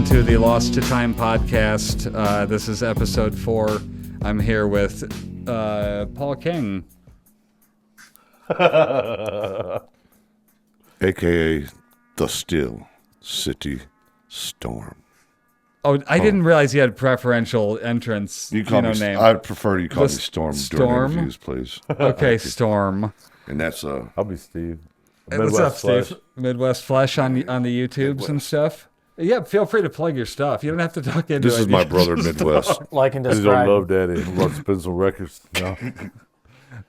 to the Lost to Time podcast. This is episode 4. I'm here with Paul King. AKA the Still City Storm. Oh, I didn't realize you had preferential entrance. You call me name. I prefer you call me Storm during interviews, please. Okay, Storm. And that's I'll be Steve. Hey, what's up, Steve? Midwest Flesh on the YouTubes and stuff. Yeah, feel free to plug your stuff. You don't have to talk into it. This is my brother Midwest. Like and describe. I love Daddy. Loves to spin some records. You know?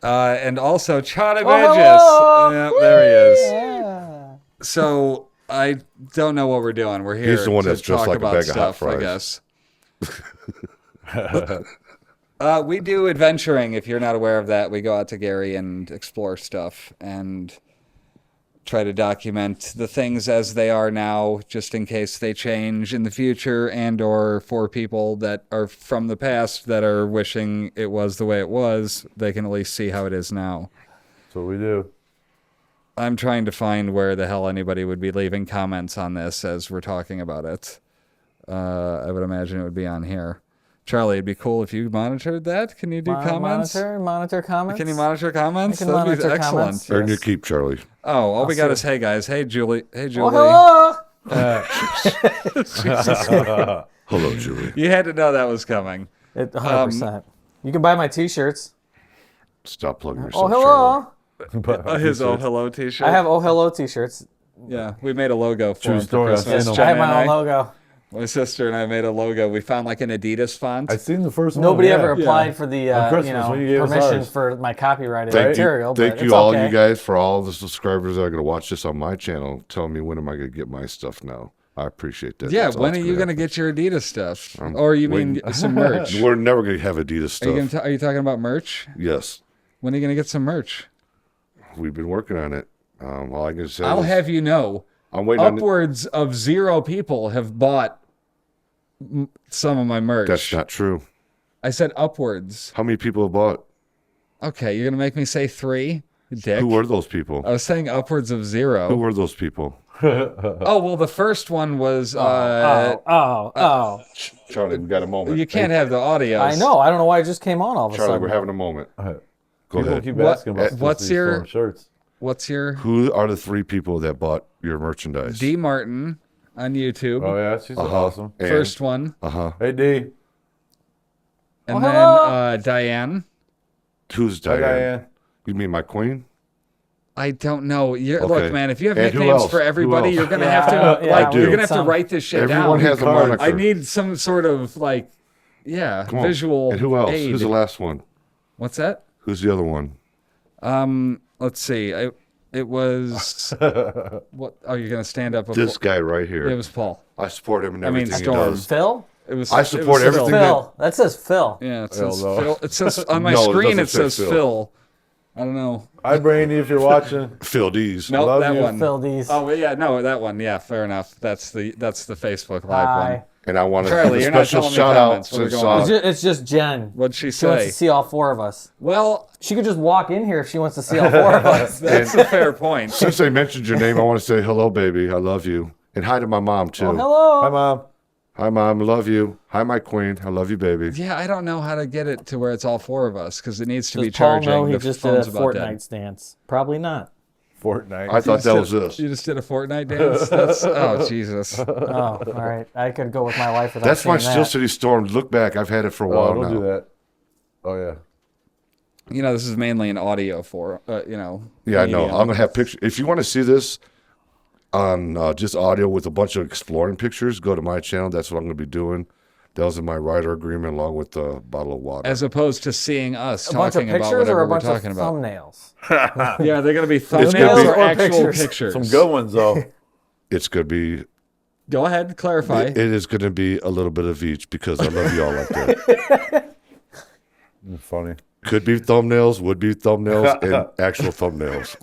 And also CHARLIE Burgess. Yeah, there he is. Yeah. So I don't know what we're doing. We're here. He's the one to that's dressed talk like a about bag stuff, of hot fries. I guess. We do adventuring. If you're not aware of that, we go out to Gary and explore stuff and try to document the things as they are now, just in case they change in the future, and or for people that are from the past that are wishing it was the way it was, they can at least see how it is now. That's what we do. I'm trying to find where the hell anybody would be leaving comments on this as we're talking about it. I would imagine it would be on here. Charlie, it'd be cool if you monitored that. Can you do comments? Monitor comments. Can you monitor comments? I can That'd be monitor excellent. comments. Earn your keep, Charlie. Oh, all we got see. is, hey guys, hey Julie, hey Julie. Oh, Hello, Julie. You had to know that was coming. 100%. You can buy my T-shirts. Stop plugging Oh, yourself, hello. His Oh Hello t-shirt. I have Oh Hello T-shirts. Yeah, we made a logo for True him for story, I've Christmas. seen them. Jen I have and my own logo. My sister and I made a logo. We found like an Adidas font. Oh, I seen the first one. Nobody yeah. ever applied for the Christmas, when you gave us permission ours. for my copyrighted Thank material. you, but thank it's you all okay. you guys for all the subscribers that are going to watch this on my channel. Tell me when am I going to get my stuff now. I appreciate that. Yeah, That's all when are that's you gonna going to get your Adidas stuff? I'm Or you mean waiting. some merch? We're never going to have Adidas Are you, stuff. are you talking about merch? Yes, When are you going to get some merch? we've been working on it. All I can say I'll is have you know, I'm waiting on upwards of 0 people have bought some of my merch. That's not true. I said upwards. How many people have bought? Okay, you're going to make me say 3? Dick. Who were those people? I was saying upwards of 0. Who were those people? Oh, well, the first one was... Charlie, we got a moment. You can't have the audio. I know. I don't know why it just came on all of a Charlie, sudden. we're having a moment. Go People ahead. keep asking about what's these your- Storm shirts. What's your... Who are the 3 people that bought your merchandise? D. Martin on YouTube. Oh yeah, she's awesome. And- First one. Hey D. And hello. then Diane. Who's Hi, Diane? Diane. You mean my queen? I don't know. Look, Okay. man, if you have And who nicknames else? for Who everybody, else? you're going to Yeah, have to yeah, like we you're need going to have to some. write this shit Everyone down. has a cards. moniker. I need some sort of like Come on. visual And who else? aid. Who's the last one? What's that? Who's the other one? Let's see. It was what? Oh, you're going to stand up before This guy right here. It was Paul. I support him in I mean, everything he Storm. does. Phil? It was I it support was everything Phil. Phil. That says Phil. Yeah, it says no. Phil. It says on my No, it screen doesn't it says say Phil. Phil. I don't know. Hi Brandy, if you're watching. Phil D's. No, Love that you, one. Phil D's. Oh yeah, no, that one. Yeah, fair enough. That's the Facebook Live Hi. one. And I want to Charlie, give a you're not special telling me shout out comments. What are we since going on? It's just Jen. What'd she She wants say? to see all 4 of us. Well, She could just walk in here if she wants to see all 4 of us. that's a fair point. since they mentioned your name, I want to say hello, baby. I love you. And hi to my mom, too. Oh, hello. Hi Mom. Hi, Mom. I love you. Hi, my queen. I love you, baby. Yeah, I don't know how to get it to where it's all 4 of us because it needs to be Does Paul charging. know he The just did a phone's about dead. Fortnite stance? Probably not. Fortnite. I thought that was this. You just did a Fortnite dance? Oh, Jesus. Oh, all right. I could go with my life without That's my seeing Steel that. City Storm. Look back. I've had it for a Oh, while don't now. do that. Oh yeah. You know, this is mainly an audio for, Yeah, I know. medium. I'm gonna have pictures. If you want to see this on just audio with a bunch of exploring pictures, go to my channel. That's what I'm gonna be doing. That was in my writer agreement, along with the bottle of water. As opposed to seeing us A bunch of talking about pictures or whatever a we're bunch of talking about. thumbnails? Yeah, they're going to be gonna thumbnails be- or or actual pictures. pictures. Some good ones though. It's gonna be. Go ahead, clarify. It is gonna be a little bit of each because I love you all like that. Funny. Could be thumbnails, would be thumbnails, and actual thumbnails.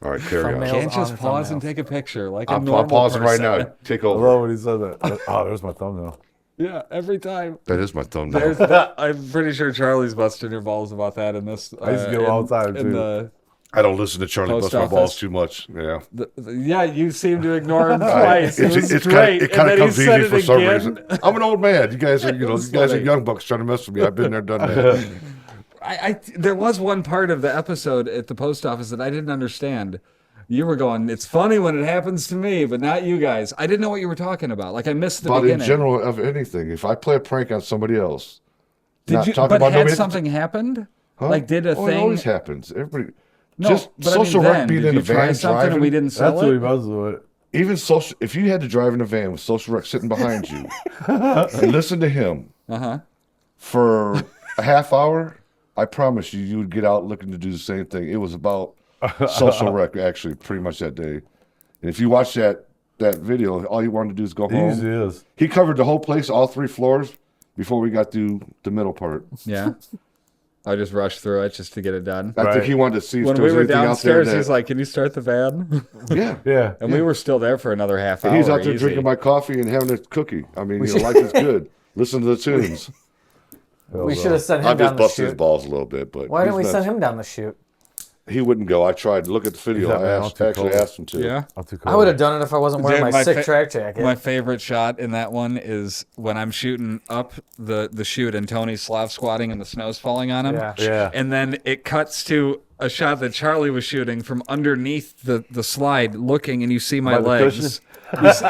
All right, carry on. Thumbnails. Can't just on pause and thumbnails. take a picture like a I'm normal pausing right person. now. Take I over. love when he said that. Oh, there's my thumbnail. Yeah, every time. That is my thumbnail. There's I'm pretty sure Charlie's busting your balls about that in this. I used to get them all the time, in too. the I don't listen to Charlie Post Bust My Balls office. too much. Yeah. Yeah, you seem to ignore him twice. It was It's great. it kind And of then he comes said easy it for some again. reason. I'm an old man. You guys are, was you guys are funny. young bucks trying to mess with me. I've been there, done that. There was one part of the episode at the post office that I didn't understand. You were going, it's funny when it happens to me, but not you guys. I didn't know what you were talking about. Like I missed the But beginning. in general of anything, if I play a prank on somebody else, Did you? But had something happened? Huh? Like did a It thing? always happens. Everybody. No, Just but I mean social then, rec being did in you the try van something driving. and we didn't sell That's what he it? must do it. Even social, if you had to drive in a van with social rec sitting behind you and listen to him for a half hour, I promise you would get out looking to do the same thing. It was about social rec actually pretty much that day. And if you watch that video, all you wanted to do is go home. Easy is. He covered the whole place, all 3 floors, before we got through the middle part. Yeah. I just rushed through it just to get it done. I think Right. he wanted to see if When there we was were anything out there. downstairs, That, he's like, "Can you start the van?" yeah. Yeah. And we were still there for another half hour. And he's out there easy. drinking my coffee and having a cookie. I mean, life is good. Listen to the tunes. We should have sent I him just down the busted his chute. balls a little bit, but Why didn't we he's send nuts. him down the chute? He wouldn't go. I tried to look at the video. He's not I down, too actually cold. asked him to. Yeah. I'm too I cold. would have done it if I wasn't wearing Dude, my sick fa- track jacket. My favorite shot in that one is when I'm shooting up the chute and Tony's Slav squatting and the snow's falling on him. Yeah. Yeah. And then it cuts to a shot that Charlie was shooting from underneath the slide, looking, and you see my By the legs.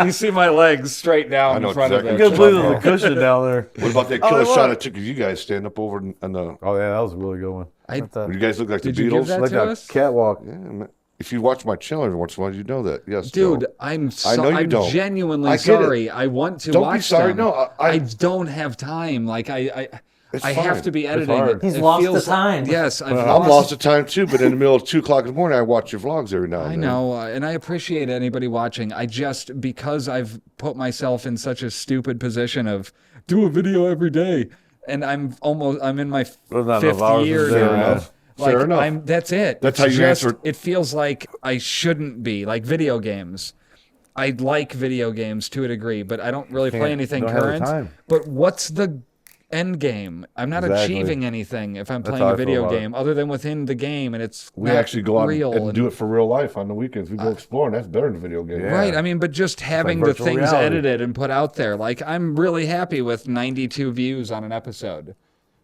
You see my legs straight down I know in front exactly of I it. can't believe there's a cushion down there. What about that Oh, killer it shot I was. took of you guys stand up over on the? Oh yeah, that was a really good one. You guys look like Did the you give Beatles. that Like to that us? catwalk. Yeah, man. If you watch my channel every once in a while, you know that. Yes, Dude, Joe. I'm I know you I'm don't. genuinely I get it. sorry. I want to Don't be watch sorry. them. No, I don't have time. Like I It's have fine. to be It's editing. hard. He's lost the feels time. Yes, I've I'm lost of time too. But in the middle of 2:00 in the morning, I watch your vlogs every now and I then. know, and I appreciate anybody watching. I just, because I've put myself in such a stupid position of do a video every day, and I'm in my There's not enough fifth hours year in a day, now. man. Fair enough. That's it. That's It's how you just, answer it. It feels like I shouldn't be like video games. I like video games to a degree, but I don't really play Can't- anything don't have the current. time. But what's the end game? I'm not Exactly. achieving anything if I'm That's playing how a I feel video about it. game other than within the game, and it's We not actually go out real and do it for real life on the weekends. We go exploring. That's better than video games. Yeah. Right. I mean, but just having the virtual things reality. edited and put out there, like I'm really happy with 92 views on an episode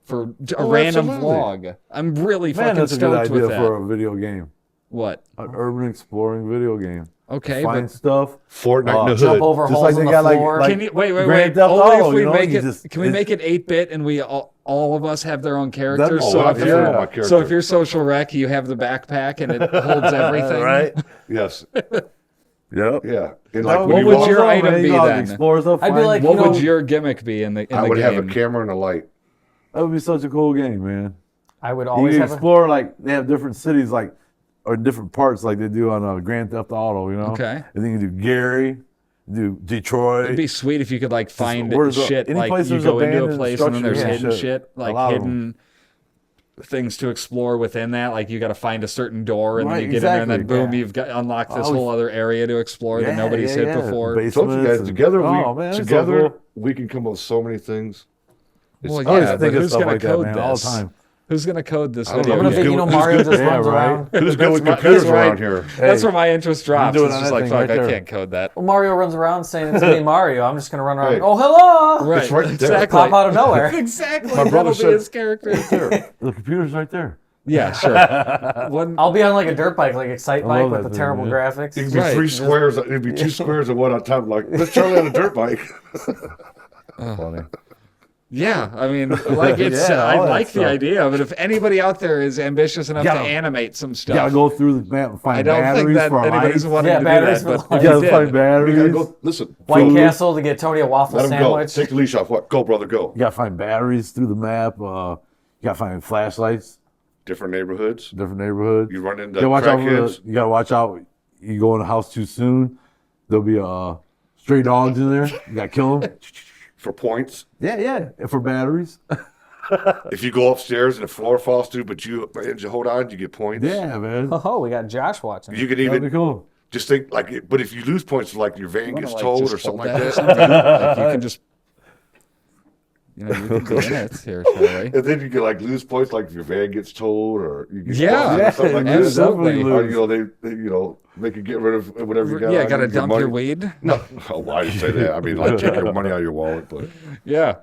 for a random absolutely. vlog. I'm really Man, fucking that's a good stoked with idea that. for a video game. What? An urban exploring video game. Okay, Find but stuff. Fortnite in the Jump hood. over Just holes like in they the got like- floor. like- can you wait? Grand Theft Only Auto, if we you know, make you it. just- Can we make it 8-bit and we all of us have their own characters? Oh, So I if have you're my character. so if you're social rec, you have the backpack and it holds everything. Right? Yes. Yep. Yeah. And like No, when What you would walk, your man, item you be gotta then? Explore stuff, I'd be find- like, What you would know- your gimmick be in the I the would game? have a camera and a light. that would be such a cool game, man. I would You always can have a, explore like they have different cities like or different parts like they do on Grand Theft Auto, you know. Okay. And then you can do Gary, do Detroit. It'd be sweet if you could like find where's the- shit any like place you there's go into a abandoned place and then there's structures and hidden shit. shit, A like lot of hidden things to explore within that. Like you got to find a certain door and then Right, you get in there and then exactly. boom, you've got unlocked this Oh, whole other area to explore that nobody's hit before. I told you guys, together, Oh, man, that's so cool. we can come up with so many things. Well, I always yeah, think but of who's stuff gonna like that, code man, all the this? time. Who's gonna code this I don't video? know. I'm gonna game? think, you know, Who's Mario good- just yeah, runs right. around. Who's good with my- computers that's right. around here? That's where my interest drops. do it It's on just that like thing fuck, right I there. can't code that. Well, Mario runs around saying it's me, Mario. I'm just gonna run around. Hey. Oh, hello! Right, right there. exactly. Pop out of nowhere. Exactly. My brother That'll be said- his character. The computer's right there. Yeah, sure. One, I'll be on like a dirt bike, like Excite I Bike love with that the thing, terrible man. graphics. It'd be Right. 3 squares. It'd be 2 squares of one on top. Like, let's Charlie on a dirt bike. Funny. yeah, I mean, like it's. Yeah, I all that like the stuff. idea, but if anybody out there is ambitious enough to Yeah. animate some You stuff, gotta go through the map and find I don't think batteries that for anybody's lights. wanting Yeah, to do batteries that. for But lights. You if gotta you find did, We batteries. gotta go. Listen. White food, Castle to get Tony a waffle Let him go. sandwich. Take the leash off. What? Go, brother, go. You gotta find batteries through the map. You gotta find flashlights, Different neighborhoods. different neighborhoods. You run into You gotta watch out crackheads. you gotta watch out. You go in the house too soon, there'll be stray dogs in there. You gotta kill them. For points. Yeah. And for batteries. If you go upstairs and the floor falls through, but you hold on, you get points. Yeah, man. Oh, we got Josh watching. You can That'd be even cool. just think like, but if you lose points, like your van wanna, gets like, towed just or something hold like that or that. something? Like you can just. You know, you can be in it here, Charlie. And then you can like lose points, like if your van gets towed or you get Yeah, caught or something like that. absolutely. Or, you know, they you know, they can get rid of whatever you got. Yeah, on got to you, dump money. your weed. No, oh, why do you say that? I mean, like take your money out of your wallet, but Yeah,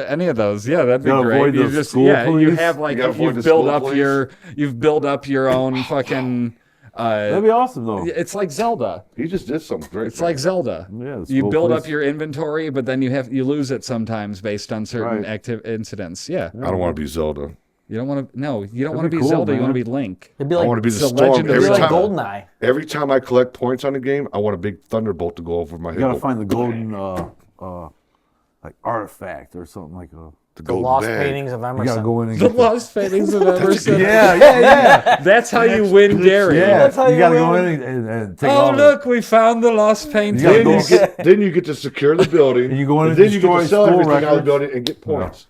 any of those. Yeah, that'd be gotta great. avoid You the just school you police. have like You gotta avoid you've the built school up police. you've built up your own fucking. That'd be awesome though. It's like Zelda. he just did something great. It's like Zelda. Yeah, the You school build up police. your inventory, but then you lose it sometimes based on certain Right. active incidents. Yeah. I don't want to be Zelda. You don't want to. No, you don't That'd want to be be cool, Zelda. You man. want to be Link. It'd be I like want to be the it's a storm legend of every it'd be like time. GoldenEye. Every time I collect points on a game, I want a big thunderbolt to go over my You gotta head. find the golden like artifact or something like a. The The golden lost bag. paintings of You Emerson. gotta go in and The get lost paintings of Emerson. yeah. That's how you win Gary. Yeah, That's how you you gotta go win. in and take Oh all look, we found the lost painting. gotta Then go- then you get to secure the building. And you go in and then you get destroy to sell school everything out of the records. building and get points.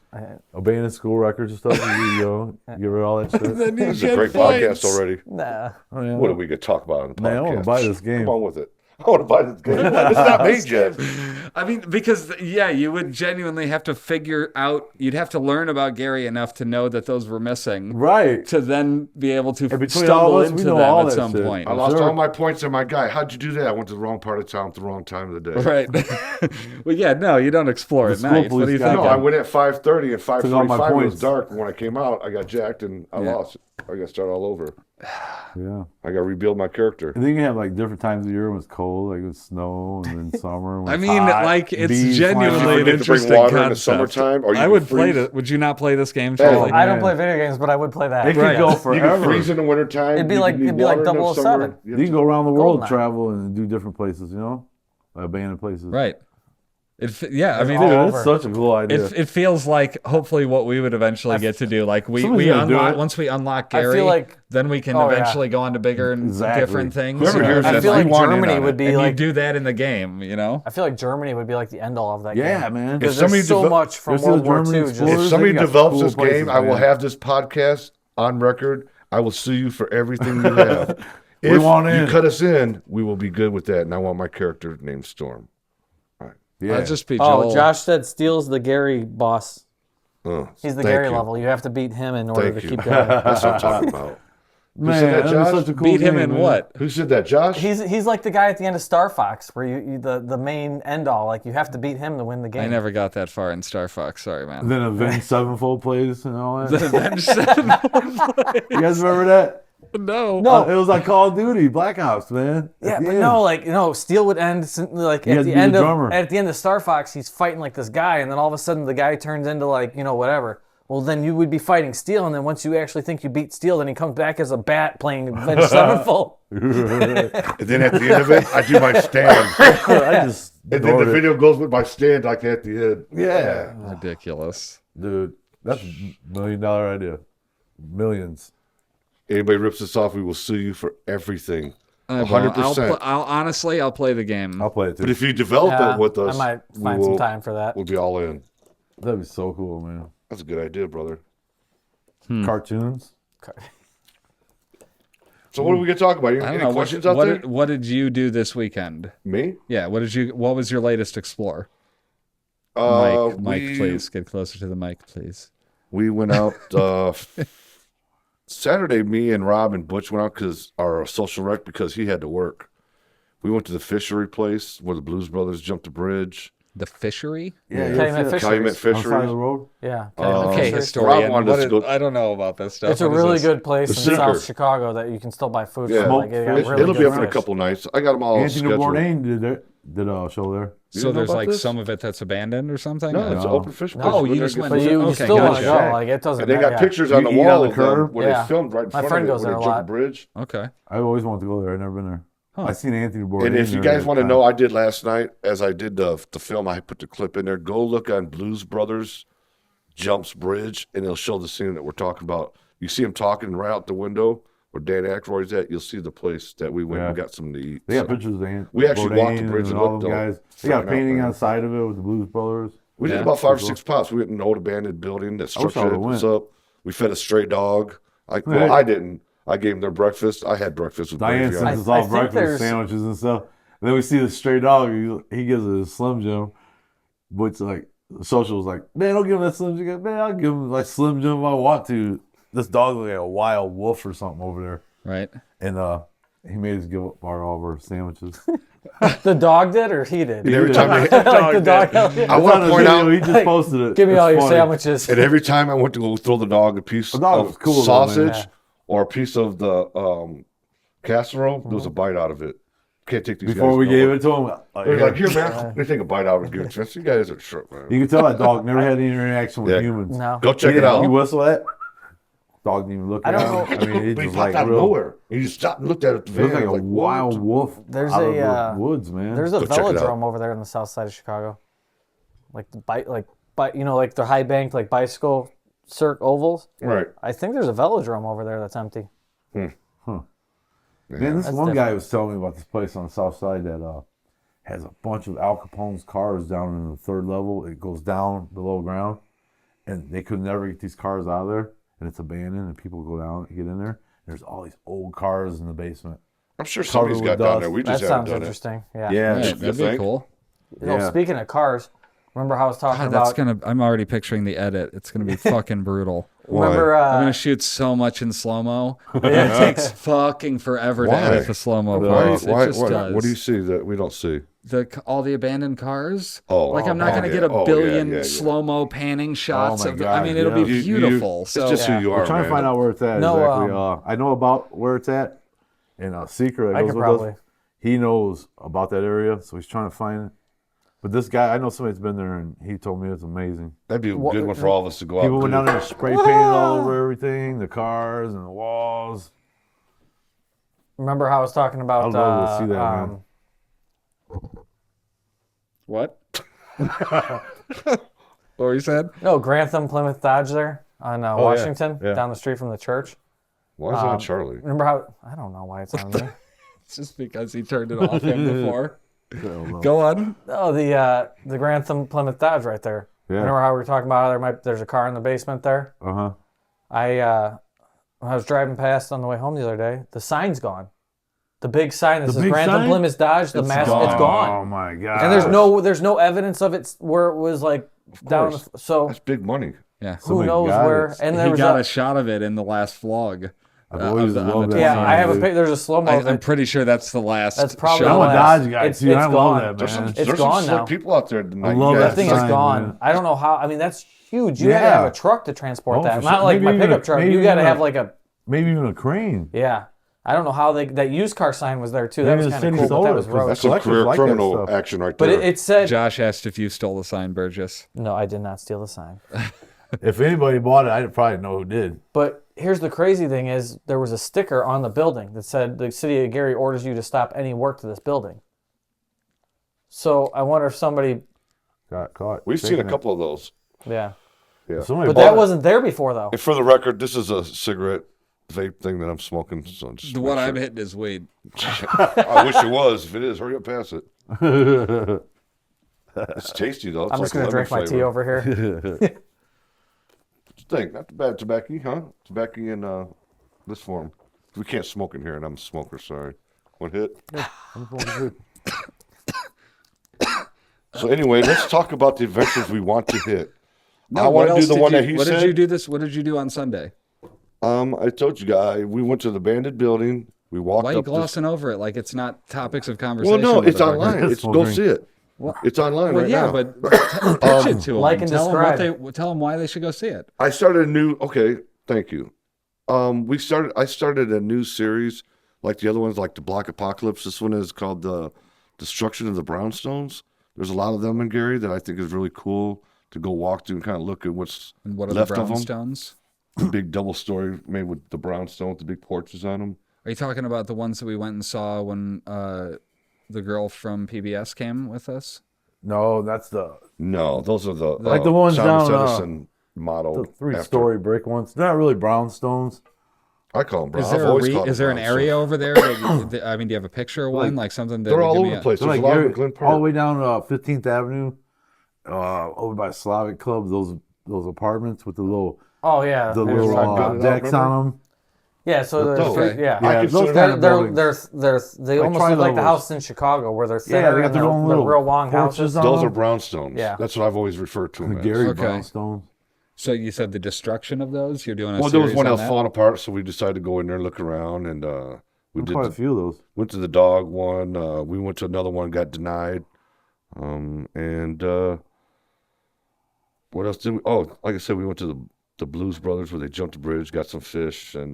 abandoned school records and stuff. You go, get rid of all that shit. Then you This is a get great points. podcast already. Nah. Oh, yeah. What are we going to talk about on the podcast? Man, I wanna buy this game. Come on with it. I want to buy this game. It's not made yet. I mean, because you would genuinely have to figure out. You'd have to learn about Gary enough to know that those were missing, Right. to then be able to between stumble all of us, we into know them all at that some shit. point. I lost Sure. all my points in my guy. How'd you do that? I went to the wrong part of town at the wrong time of the day. Right. Well, yeah, no, you don't explore The at school night. What police do you guy- think? No, I went at 5:30 and all my 5:45 it was points. dark. And when I came out, I got jacked and I Yeah. lost. I got to start all over. Yeah. I got to rebuild my character. And then you have like different times of year when it's cold, like with snow, and then summer. When I it's mean, hot, like, it's bees genuinely flying an forget to bring interesting water in the concept. summertime, or you I can would play freeze. it. Would you not play this game, Hey, Charlie? I don't man. play video games, but I would play that. It could go You can forever. freeze in the wintertime. It'd be you like- can need it'd be like water in the 007. summer. You can go around the world, Goldeneye. travel, and do different places. You know, abandoned places. Right. I mean, all Dude, over. that's such a cool idea. it feels like hopefully what we would eventually get to do. Like we Somebody's gonna do unlock it. once we unlock I feel Gary, like- then we can Oh, yeah. eventually go on to bigger and Exactly. different things. Whoever hears I that, feel like you want in Germany on would it. be and you like. do that in the game, you know? I feel like Germany would be like the end all of that game. yeah, man. Because somebody there's so devel- much from You ever see World the War German II. Just, explorers? If somebody They got develops cool this places, game, I will man. have this podcast on record. I will sue you for everything you have. If want you in. cut us in, we will be good with that. And I want my character named Storm. Yeah. I'll just be Joel. oh, Josh said Steele's the Gary boss. He's the Thank Gary you. level. You have to beat him in order Thank to you. keep going. That's what I'm talking about. Man, said that, that Josh? was such a cool Beat him game, in man. what? Who said that, Josh? He's like the guy at the end of Star Fox, where you the main end all. Like you have to beat him to win the game. I never got that far in Star Fox. Sorry, man. Then Avenged Sevenfold plays and all that. Avenged Sevenfold. You guys remember that? No. No. It was like Call of Duty, Black Ops, man. Yeah, At the but end. no, like Steel would end like You at had the to be end the of drummer. at the end of Star Fox, he's fighting like this guy, and then all of a sudden the guy turns into like whatever. Well, then you would be fighting Steel, and then once you actually think you beat Steel, then he comes back as a bat playing Avenged Sevenfold. And then at the end of it, I do my stand. I just And then adored the it. video goes with my stand like at the end. Yeah. Ridiculous. Dude, that's a $1 million idea. Millions. Anybody rips this off, we will sue you for everything. I won't. 100%. I'll play the game. I'll play it too. But if you develop Yeah, it with us, I might we find will- some time for that. We'll be all in. That'd be so cool, man. That's a good idea, brother. Cartoons. So what are we gonna talk about? I don't Any know. questions out there? What did you do this weekend? Me? Yeah. What was your latest explore? Mike, we, please get closer to the mic, please. We went out Saturday. Me and Rob and Butch went out because our social rec because he had to work. We went to the fishery place where the Blues Brothers jumped the bridge. The fishery? Yeah, Calumet Fisheries. Calumet Outside of Fisheries. the road. Yeah. Okay, Fisheries. historian. Rob wanted us to go- I don't know about this stuff. It's a What is really this? good place in The Sinker. South Chicago that you can still buy food Yeah. from. Like, it got Fish. really It'll be good up in a fish. couple nights. I got them all Anthony scheduled. Bourdain did a show there. You So didn't know there's about like this? some of it that's abandoned or something? No, it's an No. open fish place. Oh, Go you there just and went get But some- you Okay, still want to gotcha. go. Like it doesn't. And they got yeah. pictures on You the eat on wall the of them curb? where Yeah. they filmed right in My front friend of it goes when there they a jumped lot. the bridge. Okay. I always wanted to go there. I've never been there. I seen Anthony Bourdain. And if you there guys at want to the know, time. I did last night as I did the film. I put the clip in there. Go look on Blues Brothers Jumps Bridge, and it'll show the scene that we're talking about. You see him talking right out the window where Dan Aykroyd's at. You'll see the place that we went and Yeah. got something to eat. They got So pictures of Anthony We actually walked the Bourdain bridge and all looked them on- guys. They got a found out, painting man. on the side of it with the Blues Brothers. We did Yeah. about 5 or 6 pops. We went in an old abandoned building that I wish I structure would've was went. up. We fed a stray dog. Right. I didn't. I gave them their breakfast. I had breakfast with Diane gravy on sends it. us I all think breakfast there's- sandwiches and stuff. And then we see the stray dog. He gives it a Slim Jim. Butch like, the social was like, man, don't give him that Slim Jim. He goes, man, I'll give him like Slim Jim if I want to. This dog looked like a wild wolf or something over there. Right. And he made us give up all of our sandwiches. The dog did, or he did? And every time Like the dog. I want to point out, he just posted it. Give me It's all your funny. sandwiches. and every time I went to go throw the dog a piece dog of was cool though, sausage man. or a piece of the casserole, there was a bite out of it. Can't take these Before guys we gave nowhere. it to him, They're like, here, man. They take a bite out of it and give it to us. You guys are short, man. you can tell that dog never had any interaction with Yeah. humans. No. Go check it out. You whistle at? Dog didn't even look at I him. don't I mean, he But he just popped like out of real. nowhere. He just stopped and looked at it. He looked like a like, wild wolf There's out a, of the woods, man. There's a Go check it out. velodrome over there in the south side of Chicago. Like the like the high banked like bicycle ovals. Right. I think there's a velodrome over there that's empty. Man, this That's one guy different. was telling me about this place on the south side that has a bunch of Al Capone's cars down in the third level. It goes down below ground, and they could never get these cars out of there, and it's abandoned, and people go down and get in there. There's all these old cars in the basement. I'm sure somebody's Covered got with down dust. there. We That just haven't sounds done it. interesting. Yeah. Yeah, Right, You that'd be think? cool. No, Yeah. speaking of cars, remember how I was talking God, that's about? I'm already picturing the edit. It's gonna be fucking brutal. Remember? I'm gonna shoot so much in slow mo. It takes fucking forever to Why? edit the slow mo Why? parts. It Why? just What? does. What do you see that we don't see? All the abandoned cars. Oh, like I'm not oh, gonna yeah. get a Oh, yeah, billion yeah. slow mo panning shots my of. I God, mean, it'll yeah. be beautiful. It's So just who you are, We're trying man. to find out where it's at No, exactly. I know about where it's at, and Secret that I goes could with probably. us, he knows about that area, so he's trying to find it. But this guy, I know somebody's been there, and he told me it's amazing. That'd be a good one for all of us to go out People and went do. down there and spray painted all over everything, the cars and the walls. Remember how I was talking about? I'd love to see that, man. what? What were you saying? No, Grantham Plymouth Dodge there on yeah. Washington, Yeah. down the street from the church. Why is it on Charlie? Remember how? I don't know why it's on there. It's just because he turned it off him before. I don't know. Go on. Oh, the Grantham Plymouth Dodge right there. Yeah. Remember how we were talking about how there's a car in the basement there? Uh-huh. When I was driving past on the way home the other day, the sign's gone. The big sign that The says big Grantham sign? Plymouth Dodge, it's Oh gone. my God. And there's no evidence of it where it was like down. course. So That's big money. Yeah. who somebody knows got where? it. And there He was got a shot of it in the last vlog. I've always loved that yeah, sign, I have a dude. pic. There's a slow mo. I'm pretty sure that's the last. That's probably shot. the I'm a last. Dodge guy, It's- too. it's I love gone. that, There's some, man. It's there's gone some slick now. people out there tonight. love You that That guys thing decide. is gone. man. I don't know how. I mean, that's huge. You got to have Yeah. a truck to transport Oh, that. for Not sure. like Maybe my even pickup a- truck. maybe You got to even have a- like a Maybe even a crane. yeah. I don't know how that used car sign was there too. That Maybe was the kind of city cool, but sold that it, was 'cause road. That's some Collectors career like that criminal stuff. action right But there. it said Josh asked if you stole the sign, Burgess. no. I did not steal the sign. If anybody bought it, I'd probably know who did. But here's the crazy thing: is there was a sticker on the building that said the city of Gary orders you to stop any work to this building. So I wonder if somebody, Got caught. We've seen taking a it. couple of those. yeah. Yeah. Somebody But bought that it. wasn't there before though. And for the record, this is a cigarette vape thing that I'm smoking. So just The make one sure. I'm hitting is weed. I wish it was. If it is, hurry up, pass it. It's tasty though. It's I'm just like gonna drink my lemon tea flavor. over here. Thing, not bad tobacco, huh? Tobacco in this form. We can't smoke in here, and I'm a smoker. Sorry. One hit. So anyway, let's talk about the adventures we want to hit. I what want to else do the did one you, that he What said. did you do this? What did you do on Sunday? I told you guys we went to the abandoned building. We walked Why are you up. glossing over it like it's not topics of Well, conversation? no, with it's the online. Burgess? It's go see it. It's online Well, right yeah, now. but pitch it to them. Like and tell describe. tell them why they should go see it. I started a new. Okay, thank you. I started a new series like the other ones, like the Block Apocalypse. This one is called the Destruction of the Brownstones. There's a lot of them in Gary that I think is really cool to go walk through and kind of look at what's And what are left the of them. brownstones? The big double story made with the brownstone with the big porches on them. Are you talking about the ones that we went and saw when the girl from PBS came with us? No, that's the No, those are the Like the ones Thomas down, Edison model. three-story brick ones. They're not really brownstones. I call them brown. Is I've there, always called is them there an brownstone. area over there? That I mean, do you have a picture of one? Like something that They're would all give over me the a- place. They're There's like a lot Gary, in Glen all the Park. way down 15th Avenue, over by Slavic Club. Those apartments with the little Oh yeah. the there's little like- got it out, decks remember? on them. Yeah, so They're they're dope. three, yeah. I Yeah, consider those that- kind of buildings. They Like almost look like the tri-levels. house in Chicago where they're thinner Yeah, they got and their own they're little real long porches houses. on Those them. are brownstones. Yeah. That's what I've always referred to them as. Gary Okay. Brownstones. So you said the destruction of those? You're doing a Well, there was series one that on was that? falling apart, so we decided to go in there and look around, and we Quite a did few of those. went to the dog one. We went to another one, got denied, and what else did we? Oh, like I said, we went to the Blues Brothers where they jumped the bridge, got some fish, and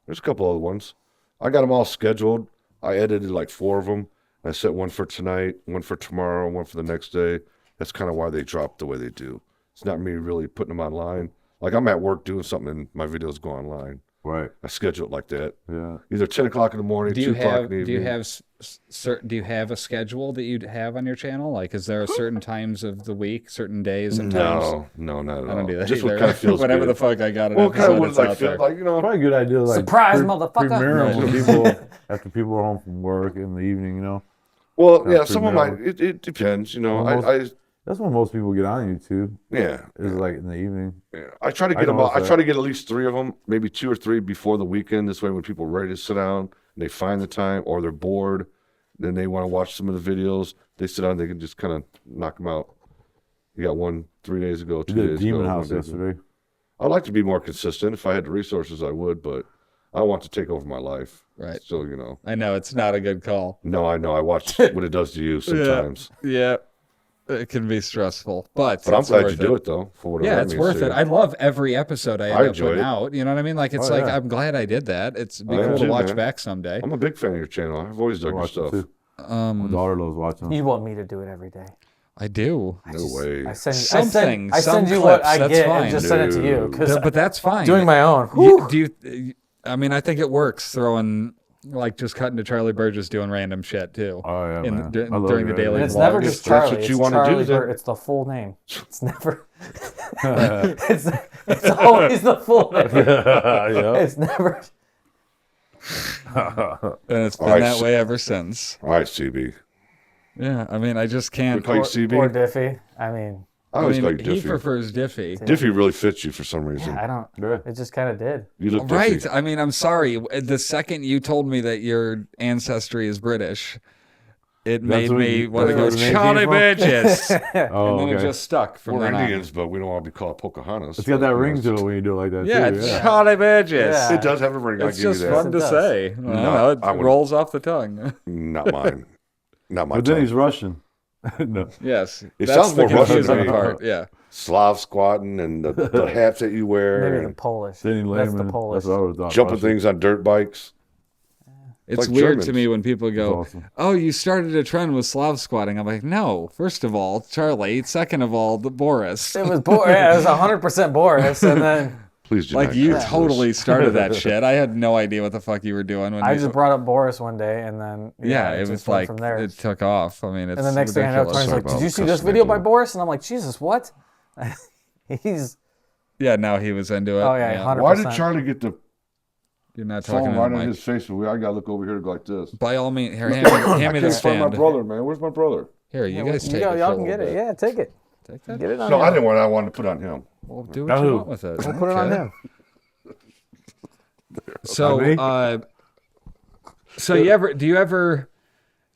there's a couple other ones. I got them all scheduled. I edited like 4 of them. I set one for tonight, one for tomorrow, one for the next day. That's kind of why they dropped the way they do. It's not me really putting them online. Like I'm at work doing something and my videos go online. Right. I schedule it like that. Yeah. Either 10 o'clock in the morning, Do 2 you o'clock have in the do you evening. have do you have a schedule that you have on your channel? Like, is there a certain times of the week, certain days and times? No, not at all. I don't do that Just either. what kind of feels Whatever good. the fuck I got. An Well, kind episode, of what it's like out feel there. like, you know. Probably a good idea. Like Surprise, motherfucker! Premiere 'em when Yeah. after people are home from work in the evening. You know, Well, Yeah, yeah, some of premiere. my it depends. You know, Almost. That's when most people get on YouTube. yeah. Is like in the evening. Yeah, I try to I get them. noticed I that. try to get at least 3 of them, maybe 2 or 3 before the weekend. This way, when people are ready to sit down and they find the time, or they're bored, then they want to watch some of the videos. They sit down, they can just kind of knock them out. You got one 3 days ago, 2 We did days Demon ago. House 1 day ago. yesterday. I'd like to be more consistent. If I had the resources, I would, but I don't want to take over my life. Right. So you know, I know it's not a good call. no, I know. I watch what it does to you sometimes, Yeah, it can be stressful, but but I'm it's glad worth you do it though. For whatever Yeah, that it's means worth to it. you. I love every episode I end I up enjoy putting it. out. You know what I mean? Like it's Oh, like yeah. I'm glad I did that. It'd be I am cool to too, watch man. back someday. I'm a big fan of your channel. I've always dug your Watch them stuff. too. My daughter loves watching them. You want me to do it every day? I do. No way. I send Something, I some send you what clips, I that's get fine. and just send it to you because But that's fine. doing my own. Do you? I mean, I think it works throwing like just cutting to Charlie Burgess doing random shit too. Oh yeah, man. I love During the your daily And idea. it's vlog. never If just that's Charlie. what you It's wanna do, Charlie. then- It's the full name. It's never. it's always the full name. yeah. It's never. And it's been All right, that so- way ever since. All right, CB. Yeah, I mean, I just We can't. call you Or CB. Diffie. I mean, I I always call mean, you he Diffie. prefers Diffie. Diffie really fits you for some reason. I don't. Yeah. It just kind of did. You look Right. Diffie. I mean, I'm sorry. The second you told me that your ancestry is British, it made what me you- want to that's go where the name Charlie came from? Burgess, Oh, and then okay. it just stuck from We're then on. Indians, but we don't want to be called Pocahontas. It's got that But, ring you to know, it when you do it like that Yeah, too. Yeah. Charlie Burgess. Yeah. It does have a ring. It's I give just you that. fun to It does. say. I don't No, know, it I wouldn't. rolls off the tongue. Not mine. Not my But then tongue. he's Russian. No. Yes, It that's sounds the more Russian confusing to me. part. Yeah, Slav squatting and the hats that you wear. Maybe the and Polish. Danny That's the Lehman. Polish. That's what I would have thought. jumping Russian. things on dirt bikes. it's Like weird to Germans. me when people go, That's awesome. "Oh, you started a trend with Slav squatting." I'm like, "No, first of all, Charlie. Second of all, the Boris." It was yeah, it was 100% Boris, and then Please do Like not you cut this. totally started that shit. I had no idea what the fuck you were doing when I you, just brought up Boris one day, and then yeah, it it just was went like from there. it took off. I mean, it's And the next thing I know, ridiculous. Tony's like, Sorry "Did you about see this cussing video at by you. Boris?" And I'm like, "Jesus, what?" He's Yeah, now he was into it. Oh, yeah, 100%. Why did Charlie get the You're not talking phone to right the on mic. his face? I gotta look over here to go like this. By all means, here, hand me I the can't find my stand. brother, man. Where's my brother? Here, you guys take it. y'all for can a get little it. bit. Yeah, take it. Take that. Get it on. No, I him. didn't want. I wanted to put on him. Well, do what you Who? want with it. We'll put it on Okay. him. So, me? so do you ever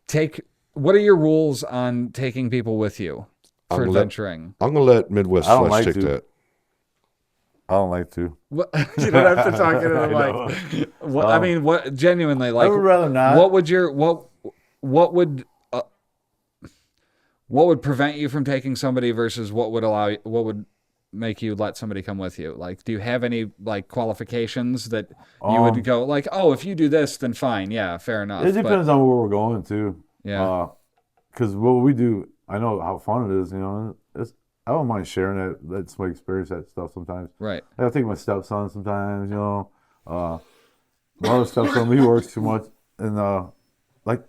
take? What are your rules on taking people with you for I'm gonna let- adventuring? I'm gonna let Midwest I don't Flesh like take to. that. I don't like to. What, you don't have to talk into the know. mic. What, I mean, what genuinely like? I would rather not. What would your what would prevent you from taking somebody versus what would make you let somebody come with you? Like, do you have any like qualifications that you would go like, oh, if you do this, then fine, yeah, fair enough. It depends on where we're going too. Yeah. Because what we do, I know how fun it is. You know, I don't mind sharing that. Let somebody experience that stuff sometimes. Right. I take my stepson sometimes. You know, my other stepson, he works too much, and like.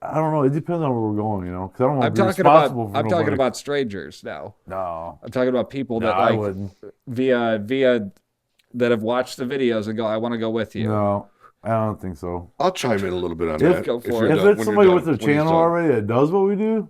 I don't know. It depends on where we're going, you know. Because I don't want I'm to be talking responsible about for I'm talking nobody. about strangers now. No, I'm talking about people no, that I like wouldn't. via that have watched the videos and go, I want to go with you. No, I don't think so. I'll chime in a little bit on If- that. Go for you're it. If done- it's when somebody you're with done- a when he's channel done. already that does what we do,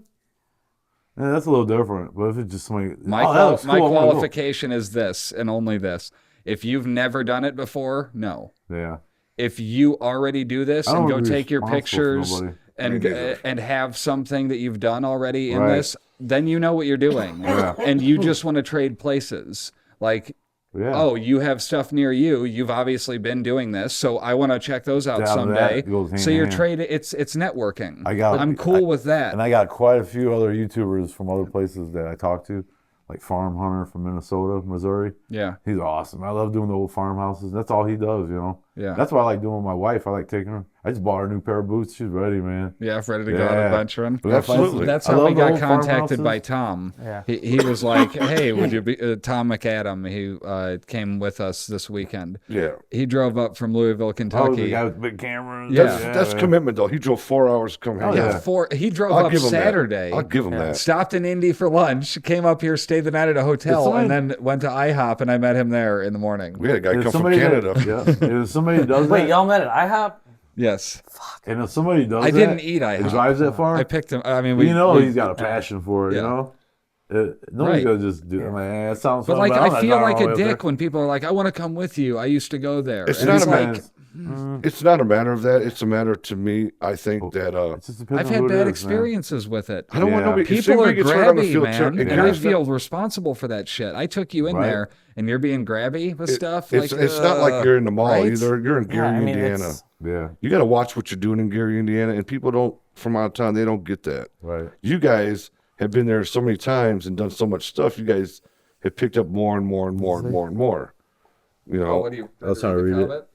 that's a little different. But if it's just somebody, My that looks my cool, I wanna go. qualification is this and only this. If you've never done it before, no. Yeah. If you already do this I don't and go wanna be take your responsible for pictures nobody. and have something that you've done already in Right. this, then you know what you're doing. And you just want to trade places. Like, Yeah. oh, you have stuff near you. You've obviously been doing this, so I want to check those out Yeah, someday. that goes hand So in you're hand. trading. It's networking. I'm cool with that. And I got quite a few other YouTubers from other places that I talk to, like Farm Hunter from Minnesota, Missouri. Yeah. He's awesome. I love doing the old farmhouses. That's all he does, you know. Yeah. That's what I like doing with my wife. I like taking her. I just bought her a new pair of boots. She's ready, man. Yeah, ready to go out Yeah. adventuring. But that's- Absolutely. That's I how we love the got old contacted farmhouses. by Tom. Yeah. He was like, "Hey, would you be Tom McAdam? He came with us this weekend. Yeah. He drove up from Louisville, Oh, the Kentucky. guy with the big cameras. Yeah. That's commitment, though. He drove 4 hours to come here. Oh, yeah. He drove I'll up give him Saturday. that. I'll give him that. Stopped in Indy for lunch, came up here, stayed the night at a hotel, somebody- and then went to IHOP, and I met him there in the morning. We had a guy If come from somebody Canada. if somebody does Wait, that, y'all met at IHOP? Yes, and if somebody does I that, didn't eat and IHOP. drives that far, I picked him. I mean, he's got a passion for it, Yeah. you know? Nobody's Right. going to just do it. Man, that sounds But fun, like, I'm I not feel driving like all the a way up there. dick when people are like, "I want to come with you. I used to go there." It's And not it's a like, It's not a matter of that. It's a matter to me. I think that It just depends I've on had who it bad is, man. experiences with it. I don't want Yeah. nobody. if People are somebody gets hurt on the grabby, field, man, and and I Gary's feel responsible for that shit. I took you in Right. there, and you're being grabby with stuff. It's like, it's not like you're in the mall right? either. You're in Gary, Yeah, I mean, Indiana. it's- Yeah, You got to watch what you're doing in Gary, Indiana, and people don't from out of town. They don't get that. right. You guys have been there so many times and done so much stuff. You guys have picked up more and more and more and more and more. You know, What do you? That's how I read it.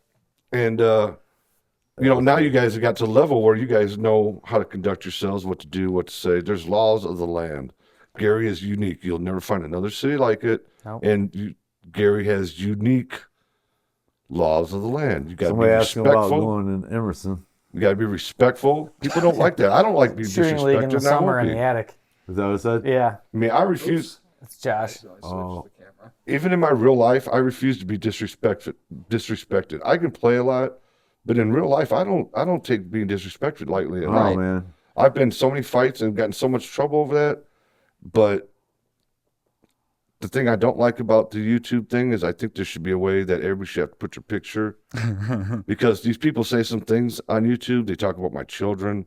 and you know, now you guys have got to the level where you guys know how to conduct yourselves, what to do, what to say. There's laws of the land. Gary is unique. You'll never find another city like it. Nope. And Gary has unique laws of the land. You got to be Somebody asking about respectful. going in Emerson. You got to be respectful. People don't like that. I don't like being Shooting league in disrespected. the and I summer won't in be. the attic. Is that what it said? Yeah, I mean, I refuse. it's Josh. Oh, Even in my real life, I refuse to be disrespected. I can play a lot, but in real life, I don't take being disrespected lightly at all. oh man. I've been in so many fights and gotten so much trouble over that. But the thing I don't like about the YouTube thing is I think there should be a way that everybody should have to put your picture because these people say some things on YouTube. They talk about my children.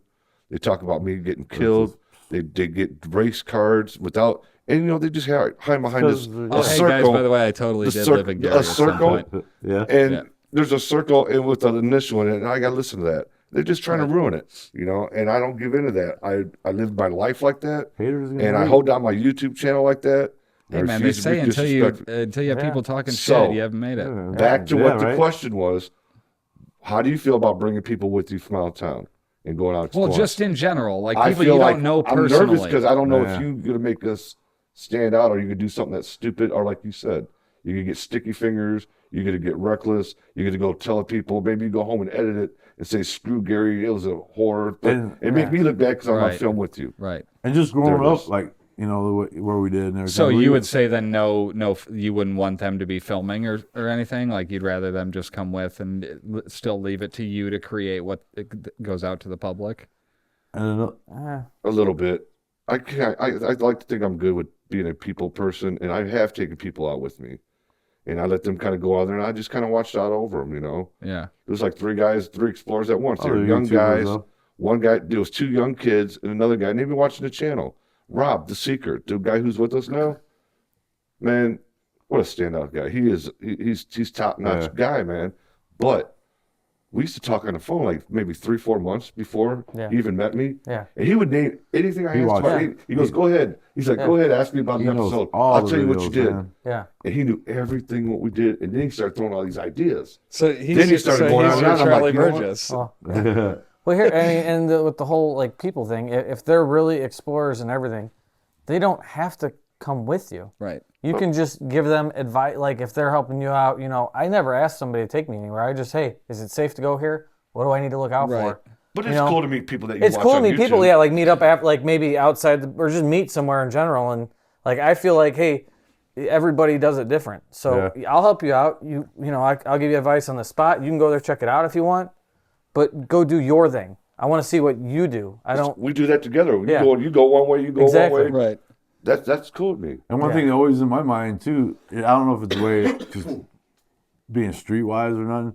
They talk about me getting killed. They get race cards without, and you know, they just hide behind this Because- a Oh, hey circle. guys, by the way, I totally The did cir- live in a Gary at some circle. point. Yeah. And Yeah. there's a circle and with an initial in it, and I got to listen to that. They're just trying to ruin it, you know, and I don't give into that. I live my life like that, Haters gonna and I hate. hold down my YouTube channel like that. Hey I man, they refuse to be say until you disrespectful. have Yeah. people talking So- shit, you haven't made it. Yeah. Back to Yeah, what the right. question was, how do you feel about bringing people with you from out of town and going out Well, exploring? just in general, like I people feel you like don't know I'm nervous personally. because I don't know Yeah. if you're going to make us stand out or you could do something that's stupid or like you said, you're going to get sticky fingers, you're going to get reckless, you're going to go tell people, maybe you go home and edit it and say, screw Gary, it was a horror. But it make me look bad because I'm on Right. film with you. Right. And just growing There it up, is. like, you know, where we did and everything. So we you would say then no, you wouldn't want them to be filming or anything. Like you'd rather them just come with and still leave it to you to create what goes out to the public. And A little bit. I like to think I'm good with being a people person, and I have taken people out with me. And I let them kind of go out there, and I just kind of watched out over them, you know. Yeah. It was like three explorers at once. They other were young YouTubers, guys. though. One guy, there was two young kids and another guy, and they've been watching the channel. Rob, the Seeker, the guy who's with us now. Man, what a standout guy. He's top-notch Yeah. guy, man. But we used to talk on the phone like maybe 3-4 months before Yeah. he even met me. Yeah. And he would name anything I He asked watched about. it. He goes, go ahead. He's like, go ahead, ask me about he the knows episode. all I'll the tell you what you videos, did. man. Yeah. And he knew everything what we did. And then he started throwing all these ideas. So Then he started going he's on your and on. I'm Charlie like, you know what? Burgess. Well, well, here, I mean, and with the whole like people thing, if they're really explorers and everything, they don't have to come with you. Right. You can just give them advice. Like if they're helping you out, you know, I never ask somebody to take me anywhere. I just, hey, is it safe to go here? What do I need to look out Right. for? But You it's know, cool to meet people that you It's watch cool to on meet people, YouTube. yeah, like meet up after, like maybe outside or just meet somewhere in general. And like I feel like, hey, everybody does it different. So I'll help you out. You know, I'll give you advice on the spot. You can go there, check it out if you want, but go do your thing. I want to see what you do. I don't. We do that together. Yeah. You go one way, you go Exactly. one way. Right. That's cool with me. one Yeah. thing that always in my mind too, I don't know if it's the way, because being streetwise or nothing,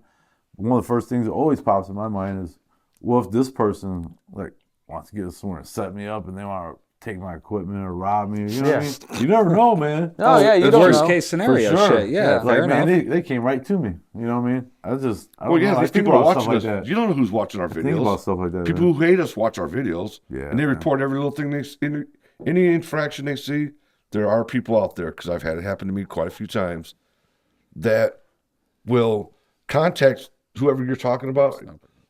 one of the first things that always pops in my mind is, what if this person like wants to get us somewhere and set me up and they want to take my equipment or rob me? You know what I mean? You never know, man. Oh yeah, you The don't worst know. case scenario For sure. shit. Yeah, Like, fair enough. man, they came right to me. You know what I mean? I don't Well, know. I these think people are about stuff watching us. like that. You don't know who's watching our Think about videos. stuff like that. People man. who hate us watch our videos, Yeah, and they man. report every little thing any infraction they see. There are people out there, because I've had it happen to me quite a few times, that will contact whoever you're talking about.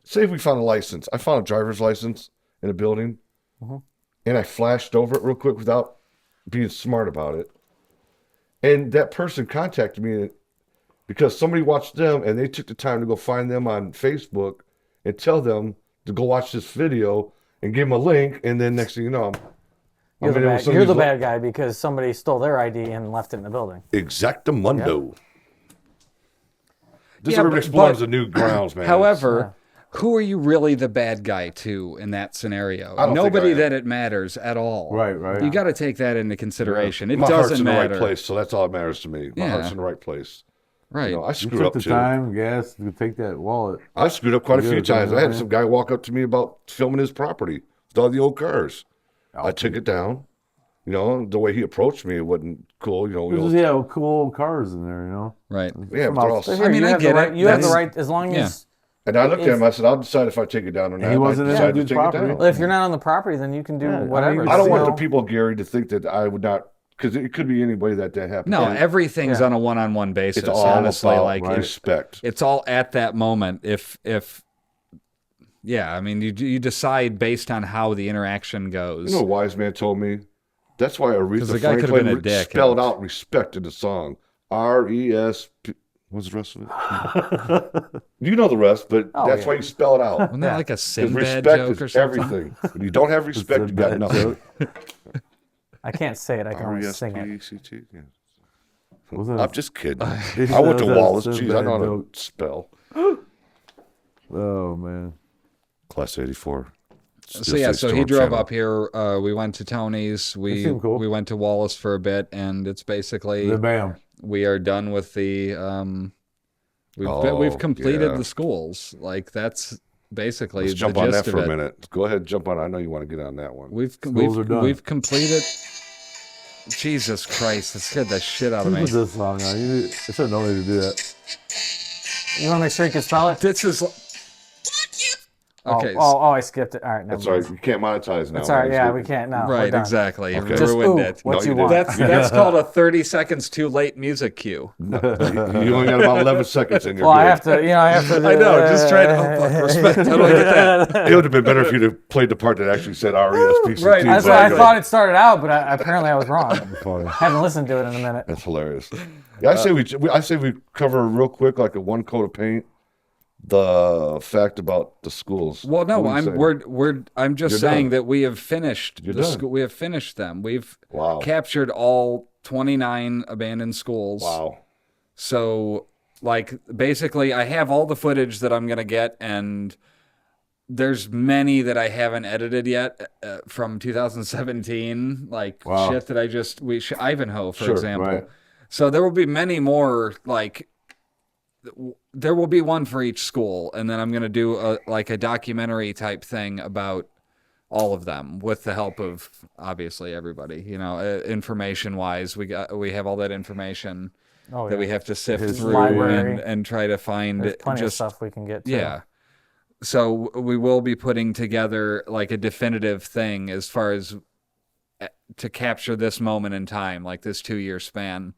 Say if we found a license. I found a driver's license in a building, and I flashed over it real quick without being smart about it. And that person contacted me because somebody watched them, and they took the time to go find them on Facebook and tell them to go watch this video and give them a link. And then next thing you know, You're I'm you're the bad guy because somebody stole their ID and left it in the building. Exactamundo. This Yeah, urban but- explores but- the new grounds, man. However, who are you really the bad guy to in that scenario? I don't think Nobody I am. that it matters at all. Right. You got to take that into consideration. It my heart's doesn't in the matter. right place, so that's all that matters to me. My Yeah. heart's in the right place. Right. You know, I You screw took up the too. time, gas, to take that wallet. I screwed up quite a You few did, times. I had man. some guy walk up to me about filming his property with all the old cars. I took it down. You know, the way he approached me, it wasn't cool. You know, we all, Because, yeah, cool old cars in there, you know. Right. yeah, From but they're all, outside. Here, I mean, you I have get the right, it. You have the That's- right as long yeah. as. and I looked at him. I said, "I'll decide if I take it down or not." he wasn't I in decided that to dude's take property. it down. Well, if you're not on the property, then you can do Yeah, I mean, whatever. I don't you want the know? people, Gary, to think that I would not, because it could be anybody that happened. No, And everything's Yeah. on a one-on-one basis. it's all honestly, about like respect. it's all at that moment. If yeah, I mean, you decide based on how the interaction goes. You know, a wise man told me that's why the Aretha guy could've Franklin been a dick. spelled out respect in the song. R-E-S-P. What's the rest of it? You know the rest, but that's yeah. why you spell it out. Wasn't that like a Because Sinbad respect joke or is something? everything. When you don't have respect, you got Sinbad nothing. I can't say it. I can only sing it. R-E-S-P-E-C-T. Yeah. Was it? I'm just kidding. He I went to said Wallace. that's a Jeez, I know how bad to joke. spell. Oh, man. Class 84. So yeah, so he drove up here. We went to Tony's. We seemed cool. we went to Wallace for a bit, and it's basically Then bam. we are done with the. We've Oh, we've completed yeah. the schools. Like that's basically Let's the jump on gist that for of a it. minute. Go ahead, jump on. I know you want to get on that one. Schools are done. we've completed. Jesus Christ! That scared the shit out of Who me. put this song on? I should have known to do that. You want to make sure you can spell it? This is. Okay. Oh, I skipped it. All right, never That's mind. all right. You can't monetize now. That's all right. man. Yeah, So- we can't now. We're Right, done. exactly. Okay. You Just ruined ooh, it. what No, you you want. That's called a 30 seconds too late music cue. You only got about 11 seconds in your Well, I have to. I have to. I know, just trying to help fuck respect. How do I get that? It would have been better if you'd have played the part that actually said R-E-S-P-C-T. Right, That's but why I anyway, thought it started out, but apparently I was wrong. Funny. Haven't listened to it in a minute. That's hilarious. Yeah, I say we cover real quick, like a one coat of paint, the fact about the schools. Well, no, What do you say? I'm just You're saying done. that we have finished You're the done. school. We have finished them. We've Wow. captured all 29 abandoned schools. Wow. So, like, basically, I have all the footage that I'm gonna get, and there's many that I haven't edited yet from 2017. Like Wow. shit that Ivanhoe, for Sure, example. right. So there will be many more. Like, there will be one for each school, and then I'm gonna do a documentary type thing about all of them with the help of obviously everybody. You know, information wise, we have all that information Oh, that yeah. we have to sift His through library. and try to find There's plenty just of stuff we can get to. yeah. So we will be putting together like a definitive thing as far as to capture this moment in time, like this 2-year span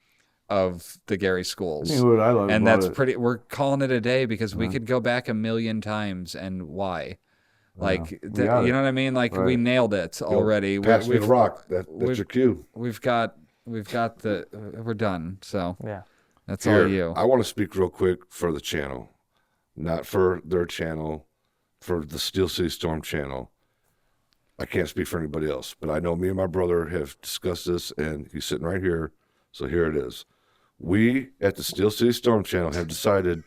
of the Gary schools. You know what I love And about that's it? pretty. We're calling it a day because we could go back 1,000,000 times, and why? Like, we got you it. know what I mean? Like we Right. nailed it already. Pass me the rock. That's we've- your cue. We've got the. We're done. So Yeah. that's Here, all you. I want to speak real quick for the channel, not for their channel, for the Steel City Storm channel. I can't speak for anybody else, but I know me and my brother have discussed this, and he's sitting right here. So here it is. We at the Steel City Storm channel have decided.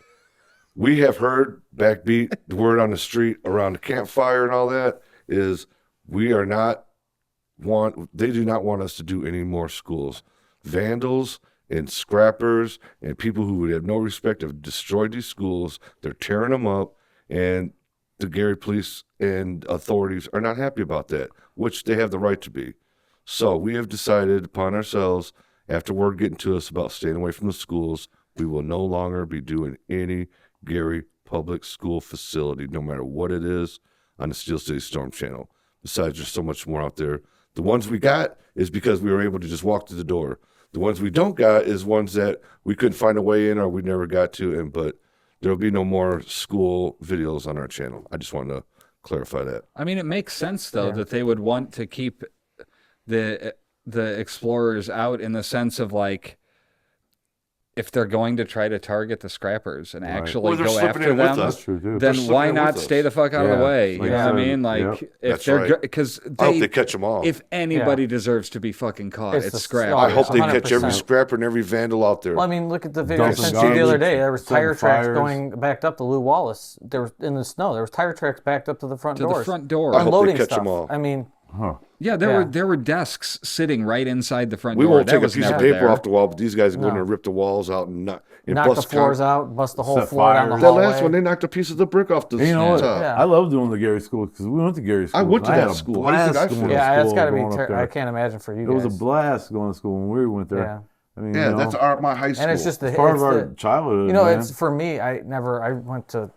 We have heard backbeat, the word on the street around the campfire and all that is we are not they do not want us to do any more schools. Vandals and scrappers and people who would have no respect have destroyed these schools. They're tearing them up, and the Gary police and authorities are not happy about that, which they have the right to be. So we have decided upon ourselves, after word getting to us about staying away from the schools, we will no longer be doing any Gary public school facility, no matter what it is, on the Steel City Storm channel. Besides, there's so much more out there. The ones we got is because we were able to just walk through the door. The ones we don't got is ones that we couldn't find a way in or we never got to. But there will be no more school videos on our channel. I just wanted to clarify that. I mean, it makes sense though that they would want to keep the explorers out, in the sense of like, if they're going to try to target the scrappers and actually they're go slipping after in with them, us. True, too. then slipping why in not with stay us. the fuck out of the Yeah, way? You like know what I I said, mean? Like, yep. if That's they're right. because I hope they catch them all. if anybody deserves to be fucking caught, It's it's the scrappers. Oh, I hope they 100%. catch every scrapper and every vandal out there. Well, I mean, look at the video I Dumping sent you the other garbage, day. There was setting tire tracks fires. going backed up to Lou Wallace. There was in the snow. There was tire tracks backed up to the front To doors. the front door. I hope they Unloading catch stuff. them all. I mean, Yeah, Yeah. there were desks sitting right inside the front We door. won't That take a was piece of never paper there. off the wall, but these guys are going No. to rip the walls out and knock bust the floors con- out, bust the whole Set floor down the fires. That hallway. last one, they knocked a piece of the brick off the And you know what? top. Yeah. I love doing the Gary school because we went to Gary school. I went to had that a school. How do you think I blast feel? going to Yeah, that's school got to be. going up there. I can't imagine for you It guys. was a blast going to school when we went there. Yeah. I mean, Yeah, you that's know, my high school. And it's just the part it's of our the- childhood. You know, man. it's for me. I went to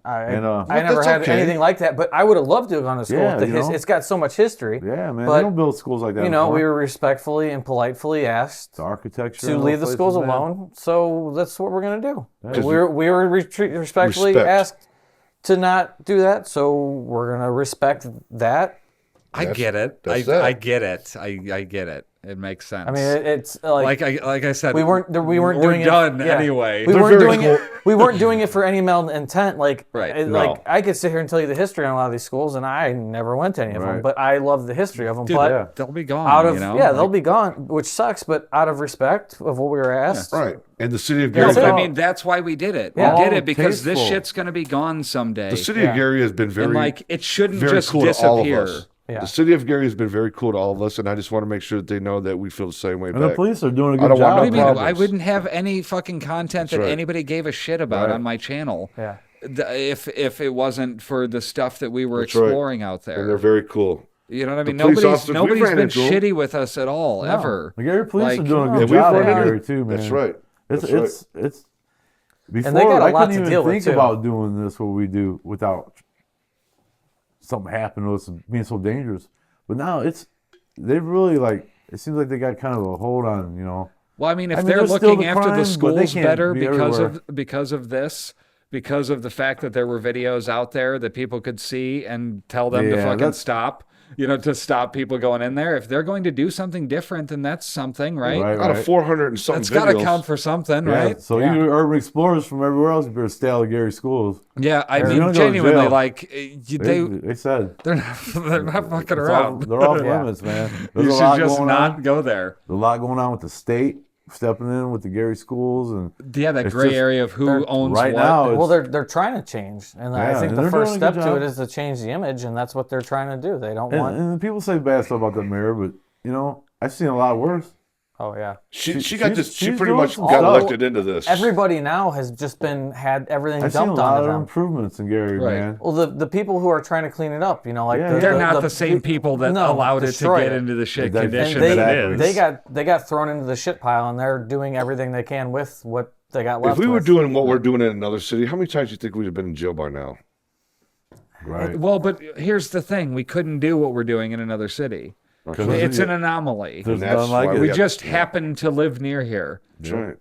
I And, I never that's had okay. anything like that, but I would have loved to have gone to school. Yeah, with you know. it's got so much history. yeah, man. but, They don't build schools like that. You know, we anymore. were respectfully and politely asked the architecture to in leave the those schools places, man. alone. So that's what we're going to do. Because We were respectfully Respect. asked to not do that, so we're going to respect that. I get it. that's that. I get it. I get it. It makes sense. I mean, it's like like I said, we weren't we're doing done it. Yeah. anyway. We They're weren't very doing it. We weren't doing it for any malintent intent. Like, Right. like No. I could sit here and tell you the history on a lot of these schools, and I never went to any of them. Right. But I love the history of them. Dude, but yeah. they'll be gone. out of you know? they'll be gone, which sucks. But out of respect of what we were asked, right. And the city of Yeah, Gary, that's I all. mean, that's why we did it. Yeah. We did it because this Tasteful. shit's gonna be gone someday. the city Yeah. of Gary has been very, and like, it shouldn't very just cool to all of disappear. us. Yeah. The city of Gary has been very cool to all of us, and I just want to make sure that they know that we feel the same way And the back. police are doing a I good don't want job. no What do you mean? problems. I wouldn't have any fucking content that right. anybody gave a shit about Right. on my channel. Yeah. If it wasn't for the stuff that we were That's right. exploring out And they're there. very cool. You know what I mean? police Nobody's officers we nobody's ran been into- shitty with us at all, ever. The Gary police Like, are doing a Yeah, good we've job run at into- Gary too, man. That's right. It's That's right. it's before they got a I lot couldn't to even deal with, think too. about doing this what we do without something happening to us and being so dangerous. But now they've really like it seems like they got kind of a hold on, you know. Well, I mean, if I mean, they're there's still looking the after crime, the but they schools can't better be because everywhere. of this, because of the fact that there were videos out there that people could see and tell them to Yeah, fucking that's- stop, to stop people going in there. If they're going to do something different, then that's something, right? Right. Out of 400 and something That's got to videos, count for something, Yeah, right? so you urban explorers from everywhere else, you better stay out of Gary schools. Yeah, I You're mean, gonna go to genuinely, jail. like They said they're not fucking it's all- around. they're off Yeah. limits, man. You There's a should lot just going not on. go there. There's a lot going on with the state stepping in with the Gary schools and Yeah, that It's gray just- area of who owns right what. now. Well, It's- they're trying to change, and I Yeah, think and the they're first doing a good step to it job. is to change the image, and that's what they're trying to do. They don't and, want. and people say bad stuff about the mayor, but you know, I've seen a lot worse. Oh yeah. she she's- pretty doing much some got stuff. elected into this. Everybody now has just had everything I've seen a dumped lot onto of them. improvements in Gary, Right. man. Well, the people who are trying to clean it up, like Yeah, They're not the same people that No, allowed it to destroy get it. into the shit They- condition and that it is. they got thrown into the shit pile, and they're doing everything they can with what they got left. If we were with. doing what we're doing in another city, how many times do you think we'd have been in jail by now? Right. Well, but here's the thing: we couldn't do what we're doing in another city. It's an anomaly. There's that's none like why it. We Yeah. just happen to live near here. That's right.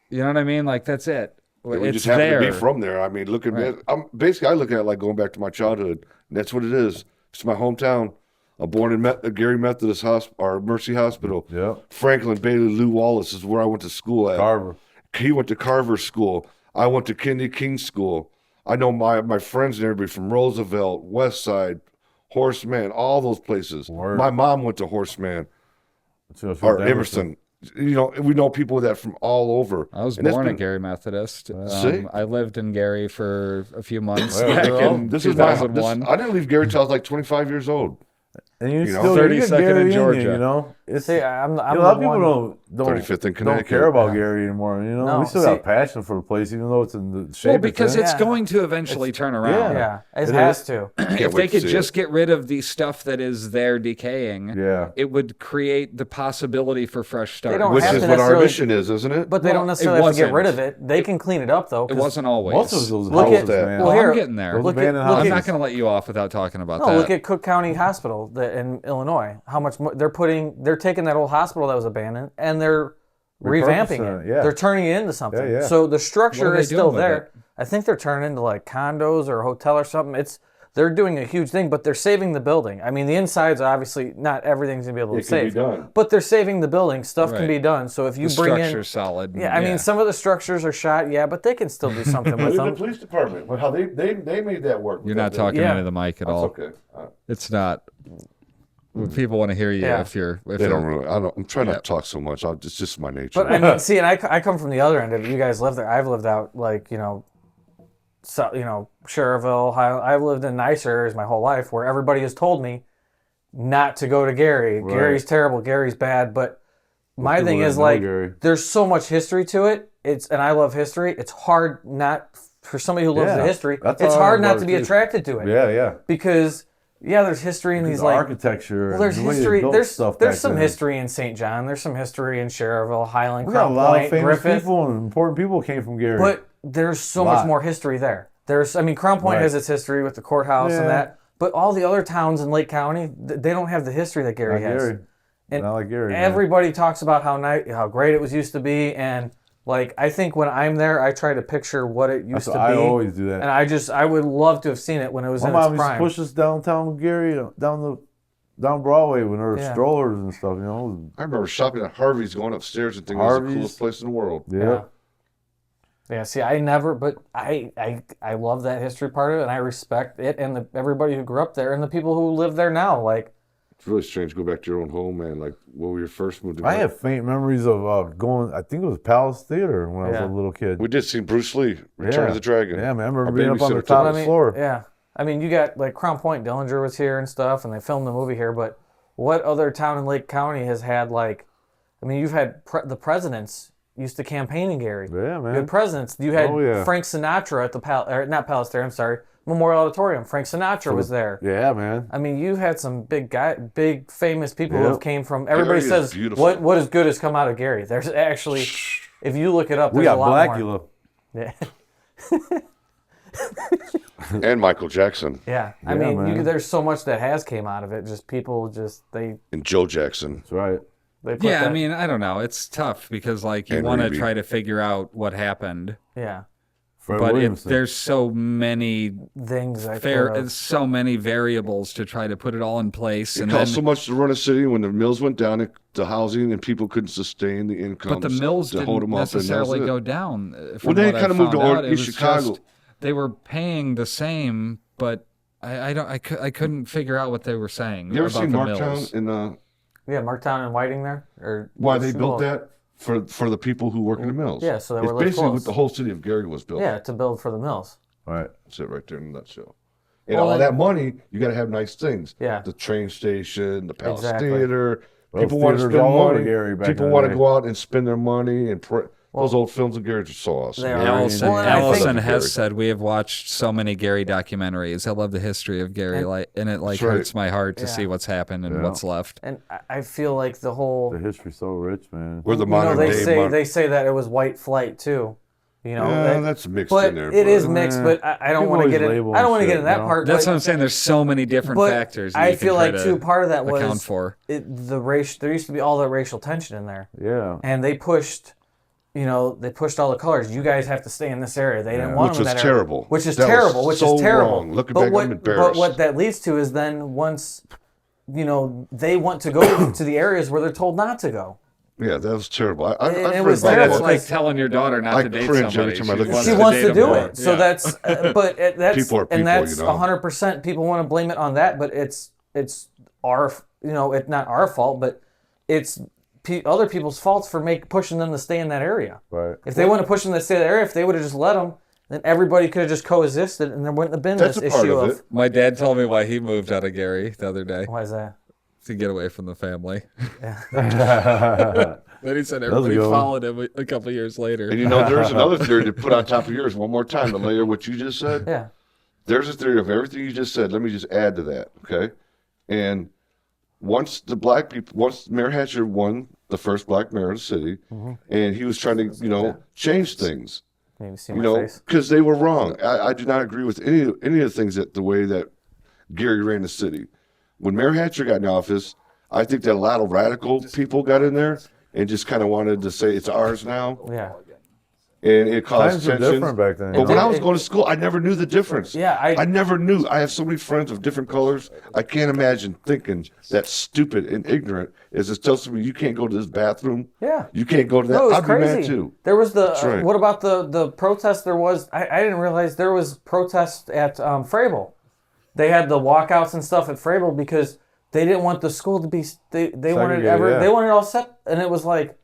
You know what I mean? Like that's it. Yeah, we It's just happen there. to be from there. I mean, look at Right. me. I look at it like going back to my childhood. And that's what it is. It's my hometown. I'm born in Gary Methodist Hospital, or Mercy Hospital. Yep. Franklin Bailey Lou Wallace is where I went to school at. Carver. He went to Carver School. I went to Kennedy King School. I know my friends and everybody from Roosevelt, West Side, Horseman, all those places. Word. My mom went to Horseman So if or you're Emerson. You know, we know people that from all over. I was And that's born been- at Gary Methodist. See? I lived in Gary for a few months Well, back well, in This is my. 2001. I didn't leave Gary till I was like 25 years old. And you know, still you 32nd got Gary in in Georgia. you, you know. it's See, I'm a lot of the people one- don't 35th and don't Connecticut. care about Gary anymore. You know, No, we still see- got passion for the place, even though it's in the shape. Well, because it's it's Yeah. going to eventually turn around. Yeah, it It has is. to. If wait they to could see just it. get rid of the stuff that is there decaying, Yeah. it would create the possibility for fresh start. don't Which have is to what our necessarily- mission is, isn't it? But they Well, don't it necessarily have to get rid wasn't. of it. They can clean it up though. It 'cause- wasn't always. Most of those Look houses, at- man. well, Oh, here- I'm getting there. Those look at- abandoned look I'm houses. not going to let you off without talking about No, that. look at Cook County Hospital in Illinois. How much more, they're taking that old hospital that was abandoned and they're revamping Repurposing it. it, yeah. They're turning it into something. Yeah, yeah. So the What structure are they is still doing with there. it? I think they're turning into like condos or a hotel or something. They're doing a huge thing, but they're saving the building. I mean, the insides obviously not everything's gonna be able to It can be save, done. but they're saving the building. Stuff Right. can be done. So if you the bring in, structure's solid. yeah, I mean, some of the structures are shot, yeah, but they can still do something with Look at the them. police department. Well, how they made that work. You're not talking Yeah. into the mic at That's all. okay. It's not. People want to hear you Yeah. if you're. If They you're- don't really. I'm trying not to talk so much. It's just my nature. But I mean, see, and I come from the other end of it. You guys live there. I've lived out like Cherville. I've lived in nicer areas my whole life where everybody has told me not to go to Gary. Right. Gary's terrible. Gary's bad. But my people thing that is know like, Gary. there's so much history to it. And I love history. It's hard not for somebody who loves Yeah, the history. that's It's how I hard love not it to be too. attracted to it Yeah, yeah. because there's history in these The like architecture. well, there's and the way they history. built There's stuff back some then. history in St. John. There's some history in Cherville, Highland, We got a Crown lot Point, of famous Griffith. people and important people came from Gary. But there's so much Lot. more history there. Crown Point Right. has its history with the courthouse Yeah. and that. But all the other towns in Lake County, they don't have the history that Gary Not has. Gary. And Not like Gary. man. Everybody talks about how great it was used to be, and like I think when I'm there, I try to picture what it used That's to what be. I always do that. And I would love to have seen it when it was My in mom its used to prime. push us downtown Gary, down Broadway when there were Yeah. strollers and stuff. You know. I remember shopping at Harvey's, going upstairs and thinking it was the Harvey's. coolest place in the world. Yeah. Yeah, see, I never, but I love that history part of it, and I respect it and everybody who grew up there and the people who live there now. Like, It's really strange to go back to your own home, man. Like, what were your first moved? I have faint memories of going. I think it was Palace Theater when I was Yeah. a little kid. We did see Bruce Lee, Return of the Dragon. Yeah, man. I remember Our being up on the babysitter top took of the us. floor. yeah, I mean, you got like Crown Point, Dillinger was here and stuff, and they filmed the movie here. But what other town in Lake County has had like? I mean, you've had the presidents used to campaign in Gary. Yeah, man. You had presidents. You had Oh, yeah. Frank Sinatra at the not Palace Theater. I'm sorry, Memorial Auditorium. Frank Sinatra was there. Yeah, man. I mean, you had some big famous people who Yep. have came from. Everybody Gary is says beautiful. what is good has come out of Gary. There's actually, if you look it up, We there's got a lot more. Blackula. Yeah, And Michael Jackson yeah. I Yeah, mean, man. there's so much that has came out of it. Just people, they and Joe Jackson. That's right. put Yeah, I that- mean, I don't know. It's tough because like you And want to Reedy. try to figure out what happened, yeah, Fred but Williamson. there's so many things I could've- so many variables to try to put it all in place, It and cost so then, much to run a city when the mills went down, the housing, and people couldn't sustain the income. but the mills to hold didn't them up. necessarily And go that's it. down. Well, they kind kinda moved to East Chicago. They were paying the same, but I couldn't figure out what they were saying You ever about seen the Marktown mills. in yeah, Marktown and Whiting there, or why they built that for the people who work in the mills? Yeah, so they it's were, like, basically close. what the whole city of Gary was built. Yeah, to build for the mills. Right. That's it right there in a nutshell. And Well, all then- that money, you got to have nice things. Yeah. The train station, the Palace Exactly. Theater. Those People want to theaters spend all over money. Gary back People in the want to day. go out and spend their money. And those old films of Gary are so awesome. They are. Allison, Well, and I think- Allison Gary. has said we have watched so many Gary documentaries. I love the history of Gary, and it like That's right. hurts my heart to Yeah. see what's happened and Yeah. what's left. And I feel like the whole, The history's so rich, man. We're the you know, modern they day. say say that it was white flight too. You know, Yeah, that's mixed but in there. it is but- mixed. But I don't People want to always get in. label I don't want to shit, get in that you know? part. That's but, what I'm saying. There's so many different but factors. That I you can feel try like to too part of that account was for. the race. There used to be all that racial tension in there, Yeah. and they pushed. You know, they pushed all the colors. You guys have to stay in this area. They didn't want Which them in was that area. terrible. Which is That was terrible. Which so is terrible. wrong. Looking but back, what, I'm But embarrassed. what that leads to is then once, you know, they want to go to the areas where they're told not to go. Yeah, that was terrible. And I've it read was about terrible. That's that. like telling your daughter not I to date cringe somebody. every time I look at She that. wants date to them do more. it. So Yeah. that's, that's, People are and people, that's you know. 100%. People want to blame it on that, but it's our, you know, it's not our fault, but it's other people's faults for pushing them to stay in that area. Right. If they want to push them to stay in that area, if they would have just let them, then everybody could have just coexisted, and there wouldn't have been That's this a part issue of of. it. My dad told me why he moved out of Gary the other day. Why is that? to get away from the family. Yeah. Then he said was everybody a good one. followed him a couple years later. And there's another theory to put on top of yours one more time to layer what you just said. Yeah. There's a theory of everything you just said. Let me just add to that, okay? And once Mayor Hatcher won the first black mayor of the city, and he was trying to, change things, Maybe see my face. because they were wrong. I do not agree with any of the things the way that Gary ran the city. When Mayor Hatcher got in office, I think that a lot of radical people got in there and just kind of wanted to say it's ours now, Yeah. and it caused Times were tension. different back then. But when I was going to school, I never knew the difference. Yeah, I never knew. I have so many friends of different colors. I can't imagine thinking that's stupid and ignorant as it tells me you can't go to this bathroom. Yeah. You can't go to that. No, it was I'd be mad crazy. too. There was right. what about the protest there was? I didn't realize there was protests at Frable. They had the walkouts and stuff at Frable because they didn't want the school to be, they wanted Segregated, they wanted it all set, and it was like,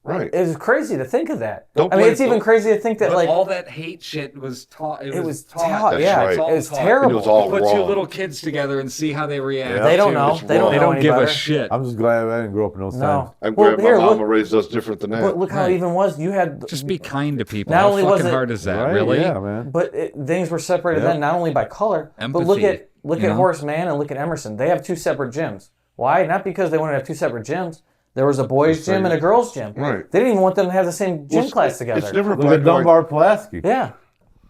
Right. it was crazy to think of that. Don't I mean, blame- it's even don't- crazy to think that But like, all that hate shit was taught. it was taught. taught, That's yeah, right. it was Taught. terrible. And it was all Put wrong. two little kids together and see how they react. Yeah. They don't to- know. It's They don't wrong. They know don't any give better. a shit. I'm just glad I didn't grow up in those times. No. I'm Well, glad here, my mama look, raised us different than that. but look how it even was. You had Just be kind to people. Not How only fucking was it- hard is that, Right? really? Yeah, man. But things were separated Yep. then, not only by color, but look Empathy, at you know? Horace Mann and look at Emerson. They have two separate gyms. Why? Not because they wanted to have two separate gyms. There was a boys' gym and a girls' gym. Right. They didn't even want them to have the same gym class together. It's never a Look black at and white. Dunbar Pulaski. Yeah,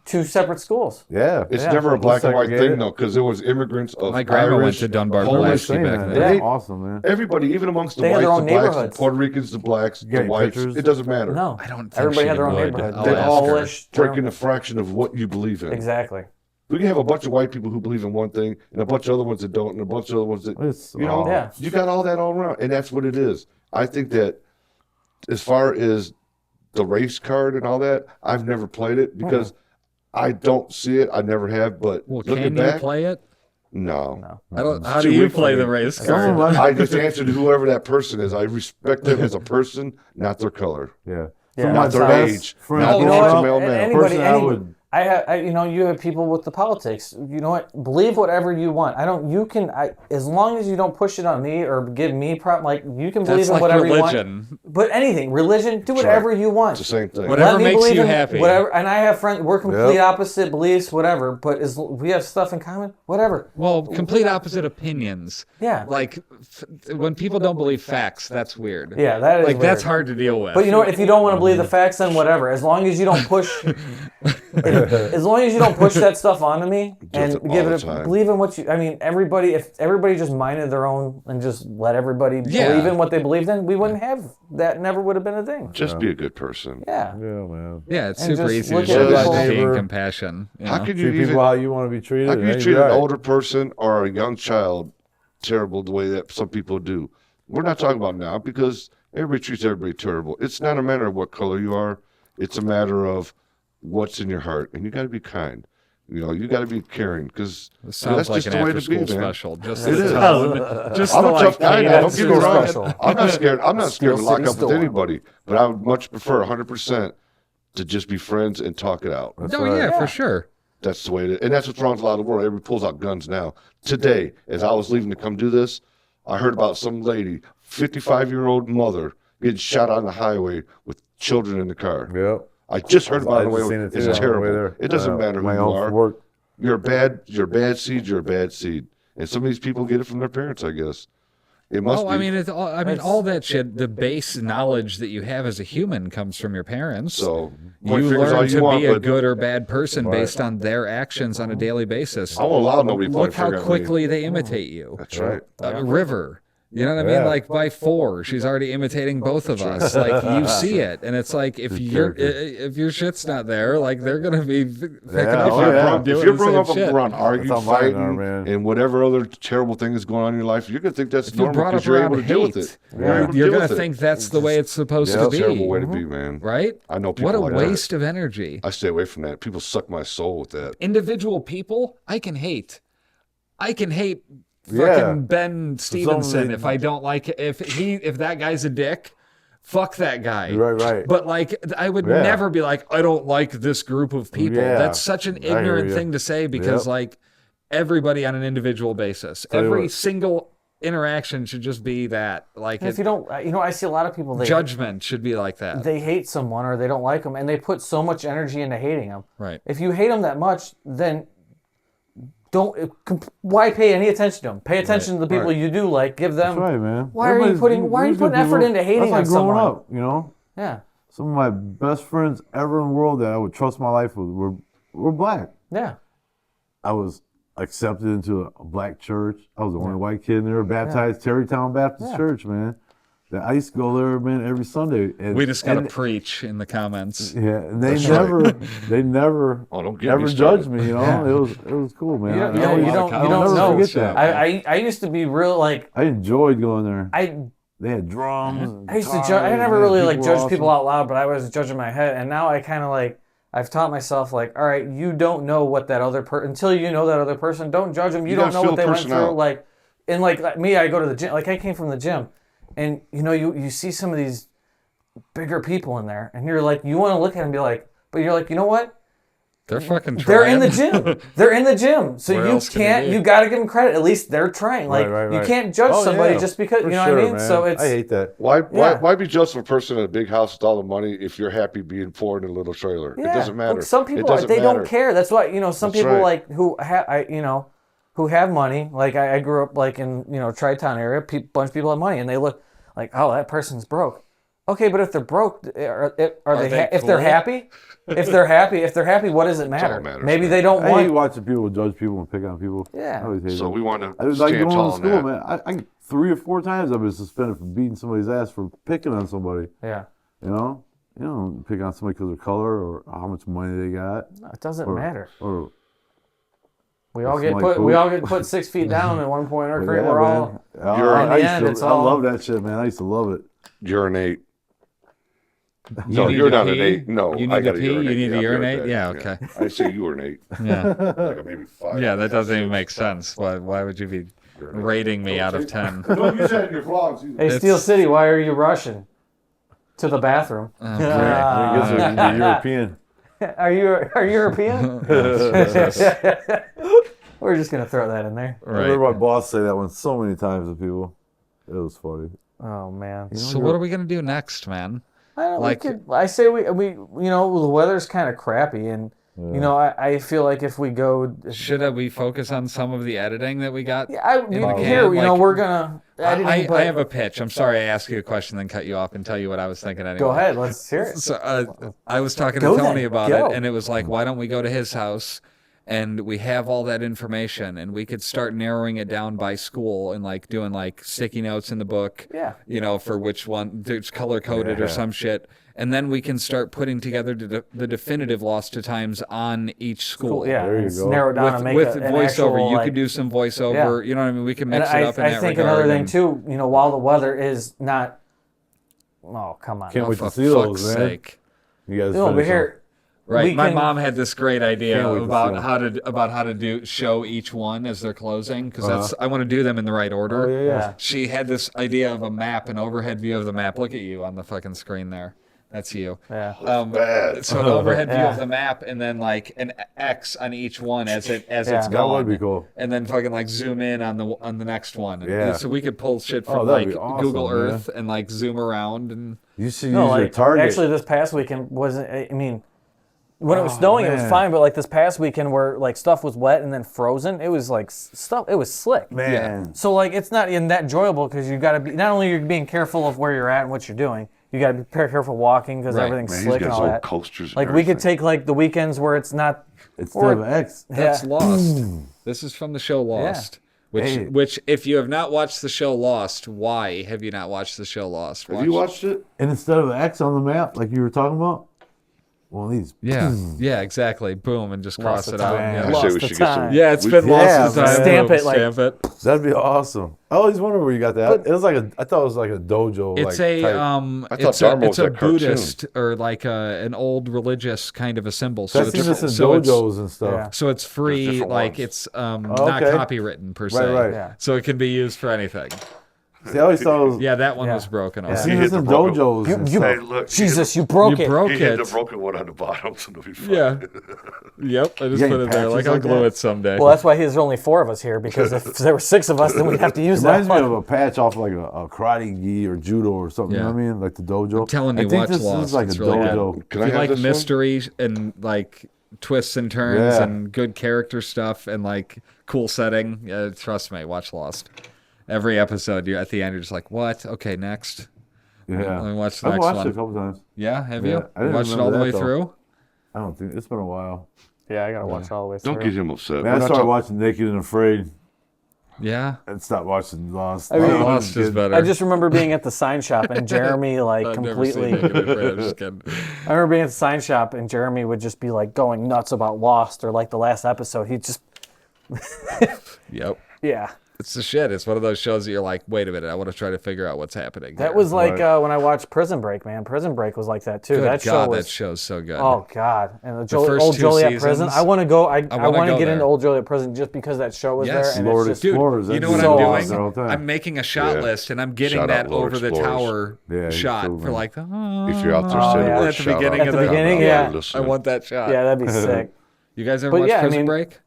two separate schools. Yeah. It's Yeah. never a black and white Segregated. thing though, because there was immigrants of My grandma went Irish, to Dunbar Polish, Pulaski back man. then. That's Yeah. awesome, man. everybody, even amongst the They had whites, their the own blacks, the neighborhoods. Puerto Ricans, the blacks, the Getting whites. pictures? It doesn't matter. No, I don't think everybody she had their own would. neighborhood. I'll They're ask all her. Polish. Breaking a fraction of what you believe in. Exactly. We can have a bunch of white people who believe in one thing and a bunch of other ones that don't, and a bunch of other ones that It's, Yeah. you got all that all around, and that's what it is. I think that as far as the race card and all that, I've never played it because I don't see it. I never have. But Well, looking can you back, play it? no. I don't. How too do you weak for play me. the race Someone card? must- I just answer to whoever that person is. I respect them as a person, not their color, Yeah. Yeah. From not my their best age, friend not You their know what? female male. Anybody, Person I would- you have people with the politics. You know what? Believe whatever you want. As long as you don't push it on me or give me like you can believe That's in like whatever you religion. want. But anything, religion, do whatever you want. It's the same thing. Whatever Let me makes believe you in happy. Whatever, and I have friends. We're complete Yep. opposite beliefs, whatever. But we have stuff in common, whatever. Well, complete opposite opinions. Yeah. Like when people don't believe facts, that's weird. Yeah, that is Like that's weird. hard to deal with. But you know what? If you don't want to believe the facts, then whatever. As long as you don't push, as long as you don't push that stuff onto me and it all give the it, time. believe in what you. I mean, if everybody just minded their own and just let everybody Yeah. believe in what they believed in, we wouldn't have that. Never would have been a thing. Just be a good person. Yeah. Yeah, man. yeah, it's And super just easy to look at show people- empathy and Neighbor. compassion. You How know? could you Treat even? people how you want to be treated. How can and you you'd treat be an right. older person or a young child terrible the way that some people do? We're not talking about now because everybody treats everybody terrible. It's not a matter of what color you are. It's a matter of what's in your heart, and you got to be kind. You got to be caring because It sounds that's like just an the way to after-school be, man. special. Just It the is. tone. Just I'm the, a like, tough guy now. Don't get me School wrong. special. I'm not scared. I'm not scared to Steel lock City up with Storm. anybody, but I would much prefer 100% to just be friends and talk it out. Oh yeah, for sure. That's the way it is. And that's what's wrong with a lot of the world. Everybody pulls out guns now. Today, as I was leaving to come do this, I heard about some lady, 55-year-old mother, getting shot on the highway with children in the car. Yep. I just heard about I it on the just way. seen it It's too, on the way terrible. there. It doesn't matter who my you own are. Work. You're a bad seed. You're a bad seed. And some of these people get it from their parents, I guess. It must be. I mean, all that shit. The base knowledge that you have as a human comes from your parents. so you point fingers all learn you to want, be a but good or bad person based on their actions on a daily basis. I won't allow nobody to point Look how finger at me. quickly they imitate you. That's right. River. You know what I mean? Yeah. Like by 4, she's already imitating both of us. Like you see it, and it's like if your shit's not there, like they're gonna be picking up oh, on yeah. doing If you're the brought same up shit. around arguing, That's how mine fighting, are, man. and whatever other terrible thing is going on in your life, you're gonna think that's If you're normal brought because up you're around able to deal with hate, it. You're able to you're deal gonna with it. think that's the way it's supposed That's to a be. terrible way to be, man. Right? I know people What a like that. waste of energy. I stay away from that. People suck my soul with that. Individual people, I can hate Yeah. fucking Ben Stevenson Somebody- if I don't like it. If that guy's a dick, fuck that guy. Right. But like, I would Yeah. never be like, I don't like this group of people. Yeah. That's such an ignorant you. thing to say because Yep. like everybody on an individual basis, Tell you every what. single interaction should just be that. Like, if you don't, I see a lot of people. Judgment should be like that. They hate someone or they don't like them, and they put so much energy into hating them. Right. If you hate them that much, then why pay any attention to them? Pay attention to the people you do like. Give them. That's right, man. Why are you putting effort into hating on That's like growing someone? up, you know? Yeah. Some of my best friends ever in the world that I would trust my life with were black. Yeah. I was accepted into a black church. I was the only white kid in there, baptized Terrytown Baptist Church, man. I used to go there, man, every Sunday. And, we just gotta preach in the comments. Yeah, and they never judged me. You know, it was cool, man. You don't know. Forget that. I used to be real like. I enjoyed going there. They had drums. I used to judge. I never really like judge people out loud, but I was judging my head, and now I kind of like. I've taught myself like, all right, you don't know what that other person until you know that other person. Don't judge them. You don't know what they went through. Like, and like me, I go to the gym. Like I came from the gym, and you see some of these bigger people in there, and you're like, you want to look at them and be like, but you're like, you know what? They're fucking trying. They're in the gym. They're in the gym. So Where you can't. You got to give them credit. At least they're trying. Like right. you can't judge somebody just because you know what I mean. Man. So it's. I hate that. Why be judged of a person in a big house with all the money if you're happy being poor in a little trailer? Yeah. It doesn't matter. Look, some people they don't care. That's why some people right. like who have money. Like I grew up like in Tri-Town area. Bunch of people have money and they look like, oh, that person's broke. Okay, but if they're broke, are they if they're happy? If they're happy, what does it matter? matters, Maybe man. they don't I want. hate watching people judge people and pick on people. Yeah. I always hate So that. we want to I was like stand going tall to on school, that. man. I 3 or 4 times I've been suspended for beating somebody's ass for picking on somebody. Yeah. You don't pick on somebody because of color or how much money they got. No, it doesn't matter. Or We all get put 6 feet down at one point in our career. We're all. I love that shit, man. I used to love it. Urinate. No, you're not an 8. No, you need I got to to pee. urinate. You need to I'll be right urinate. back. Yeah, okay. I say urinate. Yeah, Like maybe 5. yeah. That doesn't even make sense. Why would you be rating me out of 10? Don't use that in your vlogs either. Hey, Steel City, why are you rushing to the bathroom? I guess you're European. Are you European? We're just gonna throw that in there. I remember my boss say that one so many times to people. It was funny. Oh man. So what are we gonna do next, man? I say we the weather's kind of crappy, and I feel like if we go, Should we focus on some of the editing that we got? we're gonna. I have a pitch. I'm sorry I asked you a question, then cut you off and tell you what I was thinking anyway. Go ahead, let's hear it. So I was talking to Tony about it, and it was like, why don't we go to his house? And we have all that information, and we could start narrowing it down by school and like doing like sticky notes in the book, for which one it's color coded or some shit. And then we can start putting together the definitive Lost to Times on each school. Yeah, there you go. Narrow it down and make with an voiceover. actual, You could do some voiceover. You know what I mean? We can mix it up in that regard. I think another thing too, while the weather is not. Oh come on! Can't wait to For see those, fuck's man. sake. You guys No, but finish here. Right, my mom had this great idea Can't wait to see about how to show each one as they're closing because I want to do them in the right order. Oh, yeah. She had this idea of a map, an overhead view of the map. Look at you on the fucking screen there. That's you. Yeah. Bad. So an overhead view of the map, and then like an X on each one as it's That going. would be cool. And then fucking like zoom in on the next one. Yeah. So we could pull shit from that'd like be awesome, Google man. Earth and like zoom around and. You should use your target. Actually, this past weekend wasn't. I mean. When it was snowing, it was fine, but like this past weekend where like stuff was wet and then frozen, it was like stuff. It was slick, man. So like it's not even that enjoyable because you got to be not only you're being careful of where you're at and what you're doing, you got to be very careful walking because everything's slick and all that. Coasters. Like we could take like the weekends where it's not. Instead of X. That's Lost. This is from the show Lost. Which, if you have not watched the show Lost, why have you not watched the show Lost? Have you watched it? And instead of X on the map, like you were talking about, one of these. Yeah, exactly. Boom, and just cross it out. I Yeah. say we should get some. Yeah, it's been lost to time. Stamp it, like- Stamp it. That'd be awesome. I always wondered where you got that. It was like I thought it was like a dojo. It's like, a type. it's a Buddhist or like an old religious kind of a symbol. So I've seen this in dojos and stuff. So it's free, different like ones. it's not copywritten per se. Right. Yeah. So it can be used for anything. See, I always thought it was. Yeah, that one Yeah. was broken. Yeah. Also. See, He there's hit some the broken- dojos and you- Hey, stuff. look. Jesus, you broke You it. broke He hit the it. broken one on the bottom, so it'll be fine. Yeah. Yep, I just Yeah, put it there. patches Like I'll like glue that? it someday. Well, that's why there's only 4 of us here, because if there were 6 of us, then we'd have to use that Reminds me one. of a patch off like a karate gi or judo or something. You know Yeah. what I mean? Like the dojo. I'm telling you, I think watch this Lost. is like It's a really good. dojo. Can If I you have like this one? mystery and like twists and turns Yeah. and good character stuff and like cool setting, trust me, watch Lost. Every episode, you at the end, you're just like, "What? Okay, next." Yeah. Let me watch the I've next watched one. it a couple times. Yeah, have Yeah, you? I didn't Watched it all the remember way that, though. through? I don't think it's been a while. Yeah, I gotta watch it all the way through. Don't get him upset. Man, We're I not started talking- watching Naked and Afraid Yeah. and stopped watching Lost. I mean, Lost is better. I just remember being at the sign shop and Jeremy like I've never seen completely. Naked and Afraid, I'm just kidding. I remember being at the sign shop and Jeremy would just be like going nuts about Lost or like the last episode. He'd just Yep. yeah. It's the shit. It's one of those shows that you're like, wait a minute, I want to try to figure out what's happening. That here. was like Right. when I watched Prison Break, man. Prison Break was like that too. Good that show God, was that show's so good. oh god. And the first old 2 Joliet prison. seasons, I want to go. I wanna want to go get there. into old Joliet prison just because that show was Yes, there. And Lord it's just, Dude, Explorers. you That's know what so I'm awesome doing? all the time. I'm making a shot Yeah. list, and I'm getting Shout out that Lord over the Explorers. tower Yeah, he's shot cool, for man. like, If you're out there Oh, saying yeah. the word At the shout beginning out, of the- I'm not beginning, really yeah. listening. I want that shot. yeah, that'd be sick. You guys ever But watch yeah, I Prison mean- Break?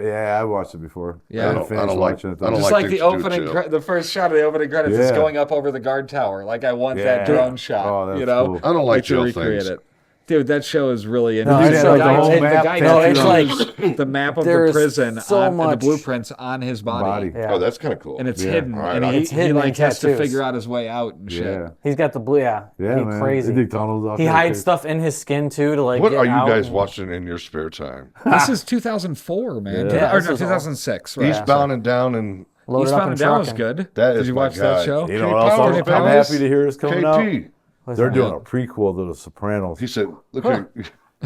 Yeah, I watched it before. Yeah. I didn't finish like- watching it. I don't Just like like the things to do opening, with jail. the first shot of the opening credits is Yeah. going up over the guard tower. Like I want that Yeah. drone shot. Oh, that's you know, cool. I don't like to jail recreate things. it. Dude, that show is really No, interesting. it's the like guy, the whole the map guy No, it's tattoos the map of the there's prison so on and the much- blueprints on his body. Yeah. Oh, that's kind of cool. And it's Yeah. hidden. All right, And It's he hidden like in has to tattoos. figure out his way out and shit. Yeah. He's got the blue. Yeah, Yeah, be man. crazy. They dig tunnels out He there. hides stuff in his skin too to like. What get are you out guys and- watching in your spare time? This is 2004, man. Yeah. Or this no, was all- 2006. Right. Eastbound and Down and Loaded up Eastbound in and Down was trucking. good. That Did is you my watch that guy. show? You know what else? Powers, I'm Powers. happy to hear is coming out. KP. They're doing a prequel to The Sopranos. He said, "Look here,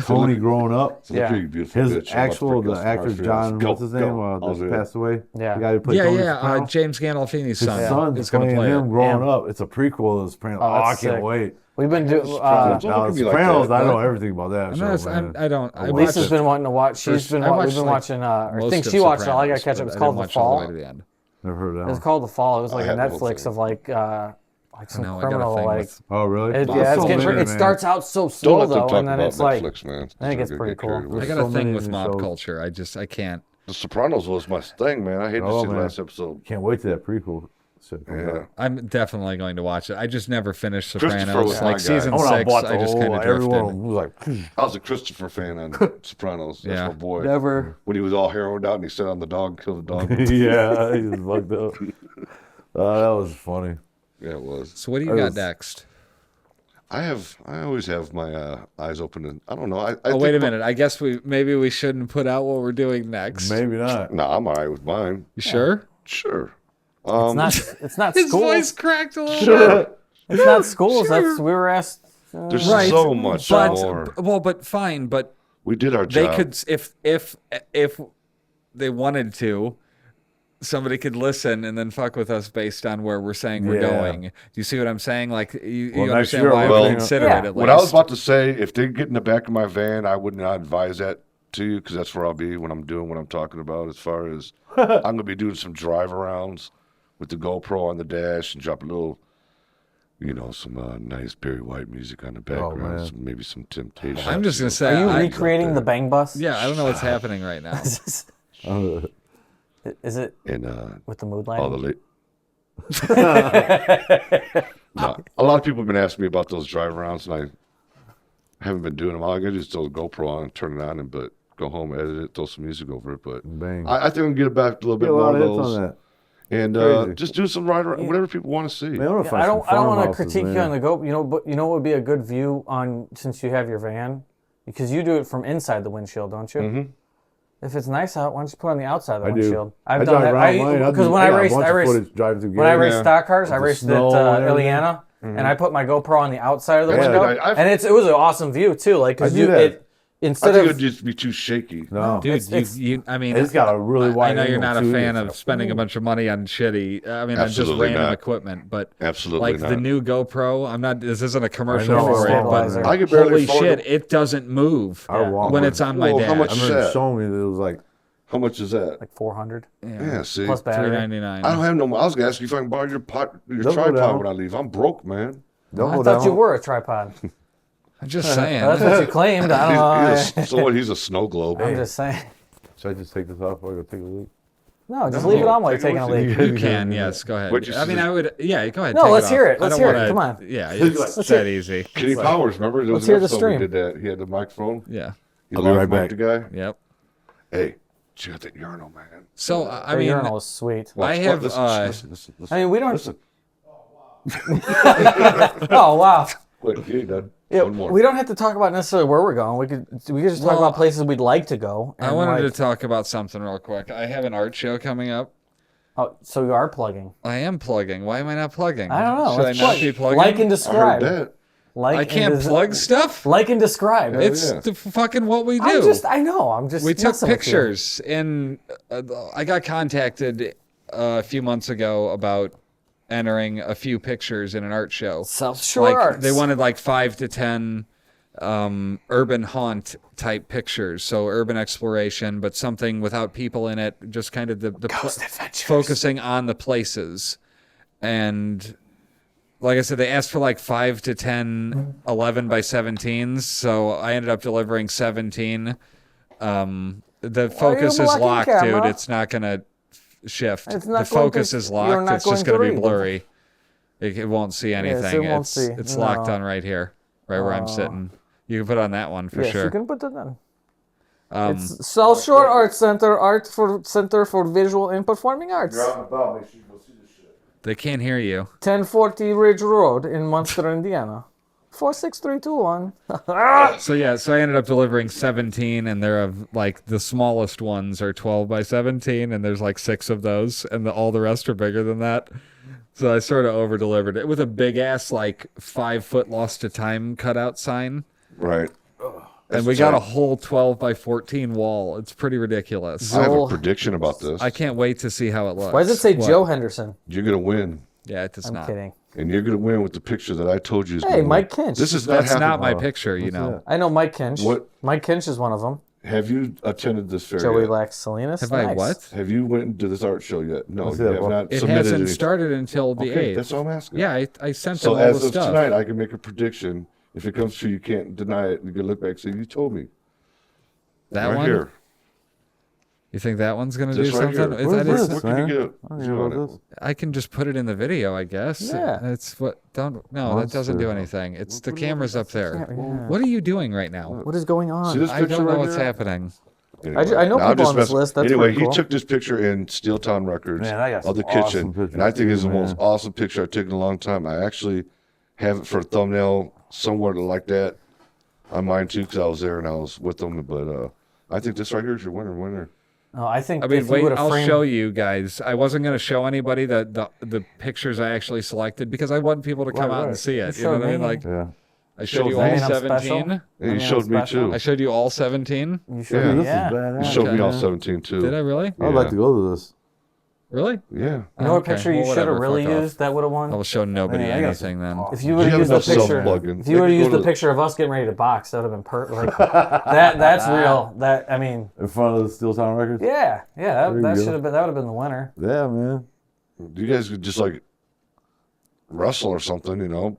Tony growing up. look Yeah. here, you beautiful His bitch. I'm about to actual, break the us actor apart. John, Go, what's his go. name, I'll that do it. passed away. Yeah. The guy who played Yeah, Tony yeah. Soprano. James Gandolfini's His son son's is going to playing play him it. growing Yeah. up. It's a prequel of The Sopranos. Oh, Oh, I that's can't sick. wait. We've been doing. Don't Now, look The at me like Sopranos, that. I know everything about that I'm show, not, man. I don't. I Lisa's watched been wanting to watch. She's been. I We've watched, been like, watching. I most think of she watched it all. I gotta Sopranos, catch up. but It's I called didn't The watch all the way Fall. to the end. Never heard of that It's one. called The Fall. It was like a had the whole Netflix thing. of like some I know, I got a criminal thing like. with- Oh, really? It, There's yeah, so it's getting, many, it man. starts out so Don't slow let them though, talk and then about it's like Netflix, man. I think it's They're gonna pretty get carried cool. away. I There's got a so thing many with mob shows. culture. I can't. The Sopranos was my thing, man. I hated to Oh, see the man. last episode. Can't wait till that prequel shit comes Yeah. out. I'm definitely going to watch it. I just never finished Christopher Sopranos. was my Like guy. season I went out and 6, bought I the just whole, kind of everyone drifted. was like, I was a Christopher fan on Sopranos. That's Yeah. my boy. Never. When he was all heroed out and he sat on the dog, killed the dog. yeah, he was fucked up. That was funny. Yeah, it was. So what do you I got was- next? I always have my eyes open, and I don't know. I Oh, think wait a minute. I guess maybe we shouldn't put out what we're doing next. Maybe not. No, I'm all right with mine. You sure? Sure. It's not His voice schools. cracked a little bit. Sure. It's not schools. Sure. That's we were asked. There's Right, so much but more. well, but fine. But We did our they job. could, if they wanted to, somebody could listen and then fuck with us based on where we're saying we're Yeah. going. Do you see what I'm saying? Like you Well, next understand year why we're I would gonna- consider Yeah. it at What I was least. about to say, if they get in the back of my van, I would not advise that to you because that's where I'll be when I'm doing what I'm talking about. As far as I'm going to be doing some drive arounds with the GoPro on the dash and drop a little, some nice Barry White music on the background, man. maybe some Temptation. I'm just gonna say, Are you I- recreating the Bang Bus? Yeah, I don't know what's happening right now. Is it and with the mood all the lighting? late. No, a lot of people have been asking me about those drive arounds, and I haven't been doing them. All I got to do is throw the GoPro on, turn it on, and go home, edit it, throw some music over it. But Bang. I think I'm gonna get it back a little bit Get a more lot of of hits those, on that. and Crazy. just do some ride around, whatever people want to see. Man, I wanna find I don't some want to farmhouses, critique you man. on the go. But what would be a good view on since you have your van, because you do it from inside the windshield, don't you? Mhm. If it's nice out, why don't you put it on the outside of the I do. windshield? I I've drive done that. around mine. Because when I got a raced, bunch I of raced footage driving through when I Gary. raced stock cars, I the raced at snow and everything. Ileana, and I put my GoPro on the outside of the Yeah, window, I've- and it was an awesome view too. Like I because do that. I instead think it of would just be too shaky. No. Dude, It's- I mean, It's got a really wide I know you're angle, not a too. fan It's of like, spending a bunch of money on shitty. I mean, on just Absolutely random not. equipment, but Absolutely like not. the new GoPro. I'm not. This isn't a commercial I know, for it, but stabilizer. I could barely holy afford shit, it. it doesn't move I walk when with it's it. on my Well, how dash. much I is remember that? showing me that it was like How much is that? Like 400 Yeah, see. plus battery. $3.99. I don't have no. I was gonna ask you if I can borrow your They'll go tripod down. when I leave. I'm broke, man. Don't I go thought down. you were a tripod. I'm just saying. That's what you claimed. I don't know. So what? He's a snow globe. I'm just saying. Should I just take this off while I go take a leak? No, just leave it on while you're take it taking a with leak. You can, yes. Go ahead. What'd you I mean, say? I would. Yeah, go ahead. No, take let's it hear off. it. Let's I don't hear it. wanna- Come on. Yeah, it's Let's that hear easy. Kenny Powers, remember? There was Let's hear an the episode stream. we did that. He had the microphone. Yeah. He I'll be live right mic'd back. the guy. Yep. Hey, check out that urinal, man. So I The mean, urinal is sweet. I have. Listen. I mean, we don't. Listen. Oh wow. Wait, you ain't done. Yeah, One more. we don't have to talk about necessarily where we're going. We could just talk Well, about places we'd like to go. I and, wanted like, to talk about something real quick. I have an art show coming up. Oh, so you are plugging? I am plugging. Why am I not plugging? I don't know. Should I Let's not plug. be plugging? Like and I heard describe. that. Like I and can't plug stuff. Like and describe. It's yeah. the fucking what we do. I know. I'm just. We took messing with you. pictures, and I got contacted a few months ago about entering a few pictures in an art show. Self-shore Like arts. they wanted like 5 to 10 urban haunt type pictures, so urban exploration, but something without people in it, just kind of the Ghost adventures. focusing on the places. And like I said, they asked for like 5 to 10 11 by 17s, so I ended up delivering 17. The focus is blocking locked, camera? dude. It's not gonna shift. It's The not going focus to- is you're locked. not It's just going gonna to be read. blurry. It won't see anything. it won't it's see. it's locked No. on right here, right where I'm sitting. You can put on that one for Yes, sure. you can put it in. Um, It's South Shore Arts Center, Center for Visual and Performing Arts. You're out and about. Make sure you go see this shit. they can't hear you. 1040 Ridge Road in Munster, Indiana. 46321. So I ended up delivering 17, and they're of like the smallest ones are 12 by 17, and there's like 6 of those, and all the rest are bigger than that. So I sort of over delivered it with a big ass like 5-foot lost to time cutout sign, Right. and we got a whole 12 by 14 wall. It's pretty ridiculous. I have a Joel- prediction about this. I can't wait to see how it looks. Why does it say What? Joe Henderson? You're gonna win, Yeah, it does I'm not. kidding. and you're gonna win with the picture that I told you. Is Hey, gonna Mike win. Kinch. This is not That's not happening. my picture, you know. I know Mike Kinch. What? Mike Kinch is one of them. Have you attended this fair Joey yet? Lax Salinas. Have I Nice. what? Have you went to this art show yet? No, What's you that have about? not It submitted hasn't anything. started until the Okay, 8th. that's all I'm asking. Yeah, I sent So them all as the of stuff. tonight, I can make a prediction. If it comes true, you can't deny it. You can look back and say, "You told me." That right one? here. You think that one's gonna This do right something? here. Is that Where's is- this? Where can you man. get I don't zoom know on about it? this. I can just put it in the video, I guess. Yeah. It's what don't no, that doesn't do anything. It's the camera's up there. Yeah. What are you doing right now? What is going on? See this I picture don't know right what's here? happening. Anyway, I know now I'm people just on this messing- list. That's anyway, pretty he cool. took this picture in Steel Town Records Man, I got of the some awesome kitchen, pictures and I think it's the too, most man. awesome picture I've taken in a long time. I actually have it for a thumbnail somewhere like that on mine too, because I was there and I was with them. But I think this right here is your winner. No, I think I mean, if you wait, would have I'll framed, show you guys. I wasn't going to show anybody the pictures I actually selected because I want people to come out and right. see it. You showed know what I mean? me. Like, Yeah. I showed you I all mean, I'm special. 17. And you mean, showed me special. too. I showed you all 17. You showed Yeah. me, This yeah. is badass. You showed me all man. 17 too. Did I really? I'd like to go to this. Really? Yeah. You know what Okay, picture you well, should have whatever, really fuck off. used that would have won? I will show nobody Man, I got anything then. If you would You have have used the enough picture, self-plugging. if you would have They can used go the to- picture of us getting ready to box, that would have been like that's real. That I mean, In front of the Steel Town Records? yeah, There you that go. should have been that would have been the winner. Yeah, man. You guys could just like wrestle or something, you know,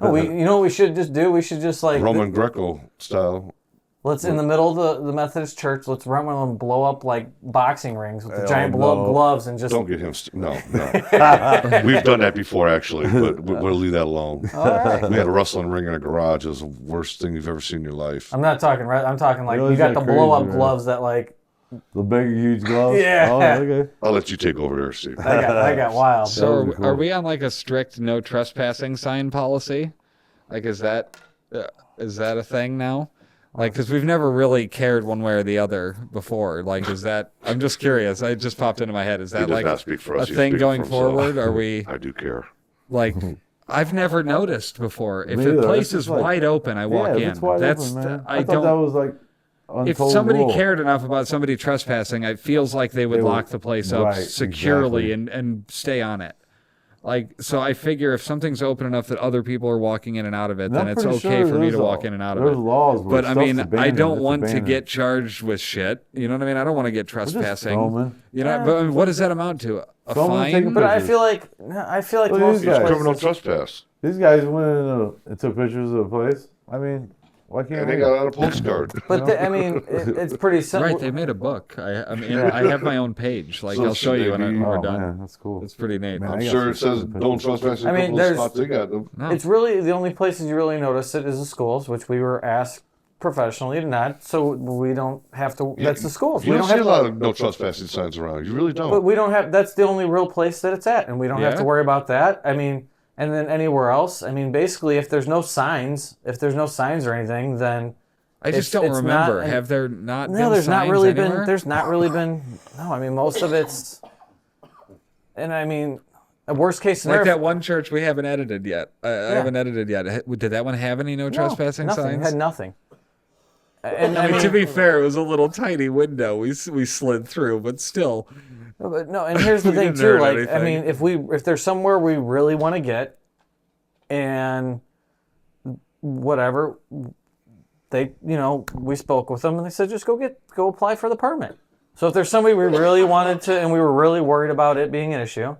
Oh, you know what we should just do? We should just like Roman Greco style. let's in the middle of the Methodist church. Let's rent one of them blow up like boxing rings with the Hell giant blow up no. gloves and just. Don't get him. No. We've done that before, actually, but we'll leave that alone. All right. We had a wrestling ring in a garage. It was the worst thing you've ever seen in your life. I'm not talking. I'm talking like You know, you it's got the like blow up crazy, man. gloves that like The big, huge gloves? Yeah. Oh, okay. I'll let you take over there, Steve. I got wild. So would be are cool. we on like a strict no trespassing sign policy? Like, is that a thing now? Like, because we've never really cared one way or the other before. Like, is that? I'm just curious. It just popped into my head. Is He that does like not speak for a us. He's thing speaking going for himself. forward? Are we I do care. like? I've never noticed before. If Me the either. place It's just is like- wide open, I walk yeah, in. if it's wide That's open, man. I thought don't. that was like If untold somebody rule. cared enough about somebody trespassing, it feels like they would They would- lock the place up right, securely exactly. and stay on it. Like, so I figure if something's open enough that other people are walking in and out of it, And then I'm it's pretty okay sure for me to there's walk in and out of there's it. laws where But I stuff's mean, I abandoned, don't it's want to abandoned. get charged with shit. You know what I mean? I don't want to get trespassing. filming. You know, but I mean, what does that amount to? A Filming, fine? taking But I pictures. feel like Look at most these guys. Criminal places, trespass. These guys went in and took pictures of the place. I mean, why can't And we? they got out a postcard. but I mean, it's pretty simple. Right, they made a book. I mean, I have my own page. Like, So I'll show you when maybe- we're Oh done. man, that's cool. It's pretty neat. Man, I'm I got sure it some says pictures. don't trespass in a I mean, couple of there's- spots they got them. It's really the only places you really notice it is the schools, which we were asked professionally to not, so we don't have to. That's the schools. You We don't don't see a have. lot of no trespassing signs around. You really But don't. we don't have. That's the only real place that it's at, and we don't have Yeah. to worry about that. I mean, and then anywhere else. I mean, basically, if there's no signs or anything, then I just it's don't remember. not- Have there not been no, there's not signs really anywhere? been. There's not really been. No, I mean, most of it's. And I mean, a worst case scenario. Like that one church we haven't edited yet. I haven't edited yet. Did that one have any no trespassing nothing. signs? It had nothing. And I mean, to be fair, it was a little tiny window we slid through, but still. But no, and here's the We thing didn't too. earn Like, I anything. mean, if there's somewhere we really want to get, and whatever, they, we spoke with them and they said just go apply for the permit. So if there's somebody we really wanted to, and we were really worried about it being an issue,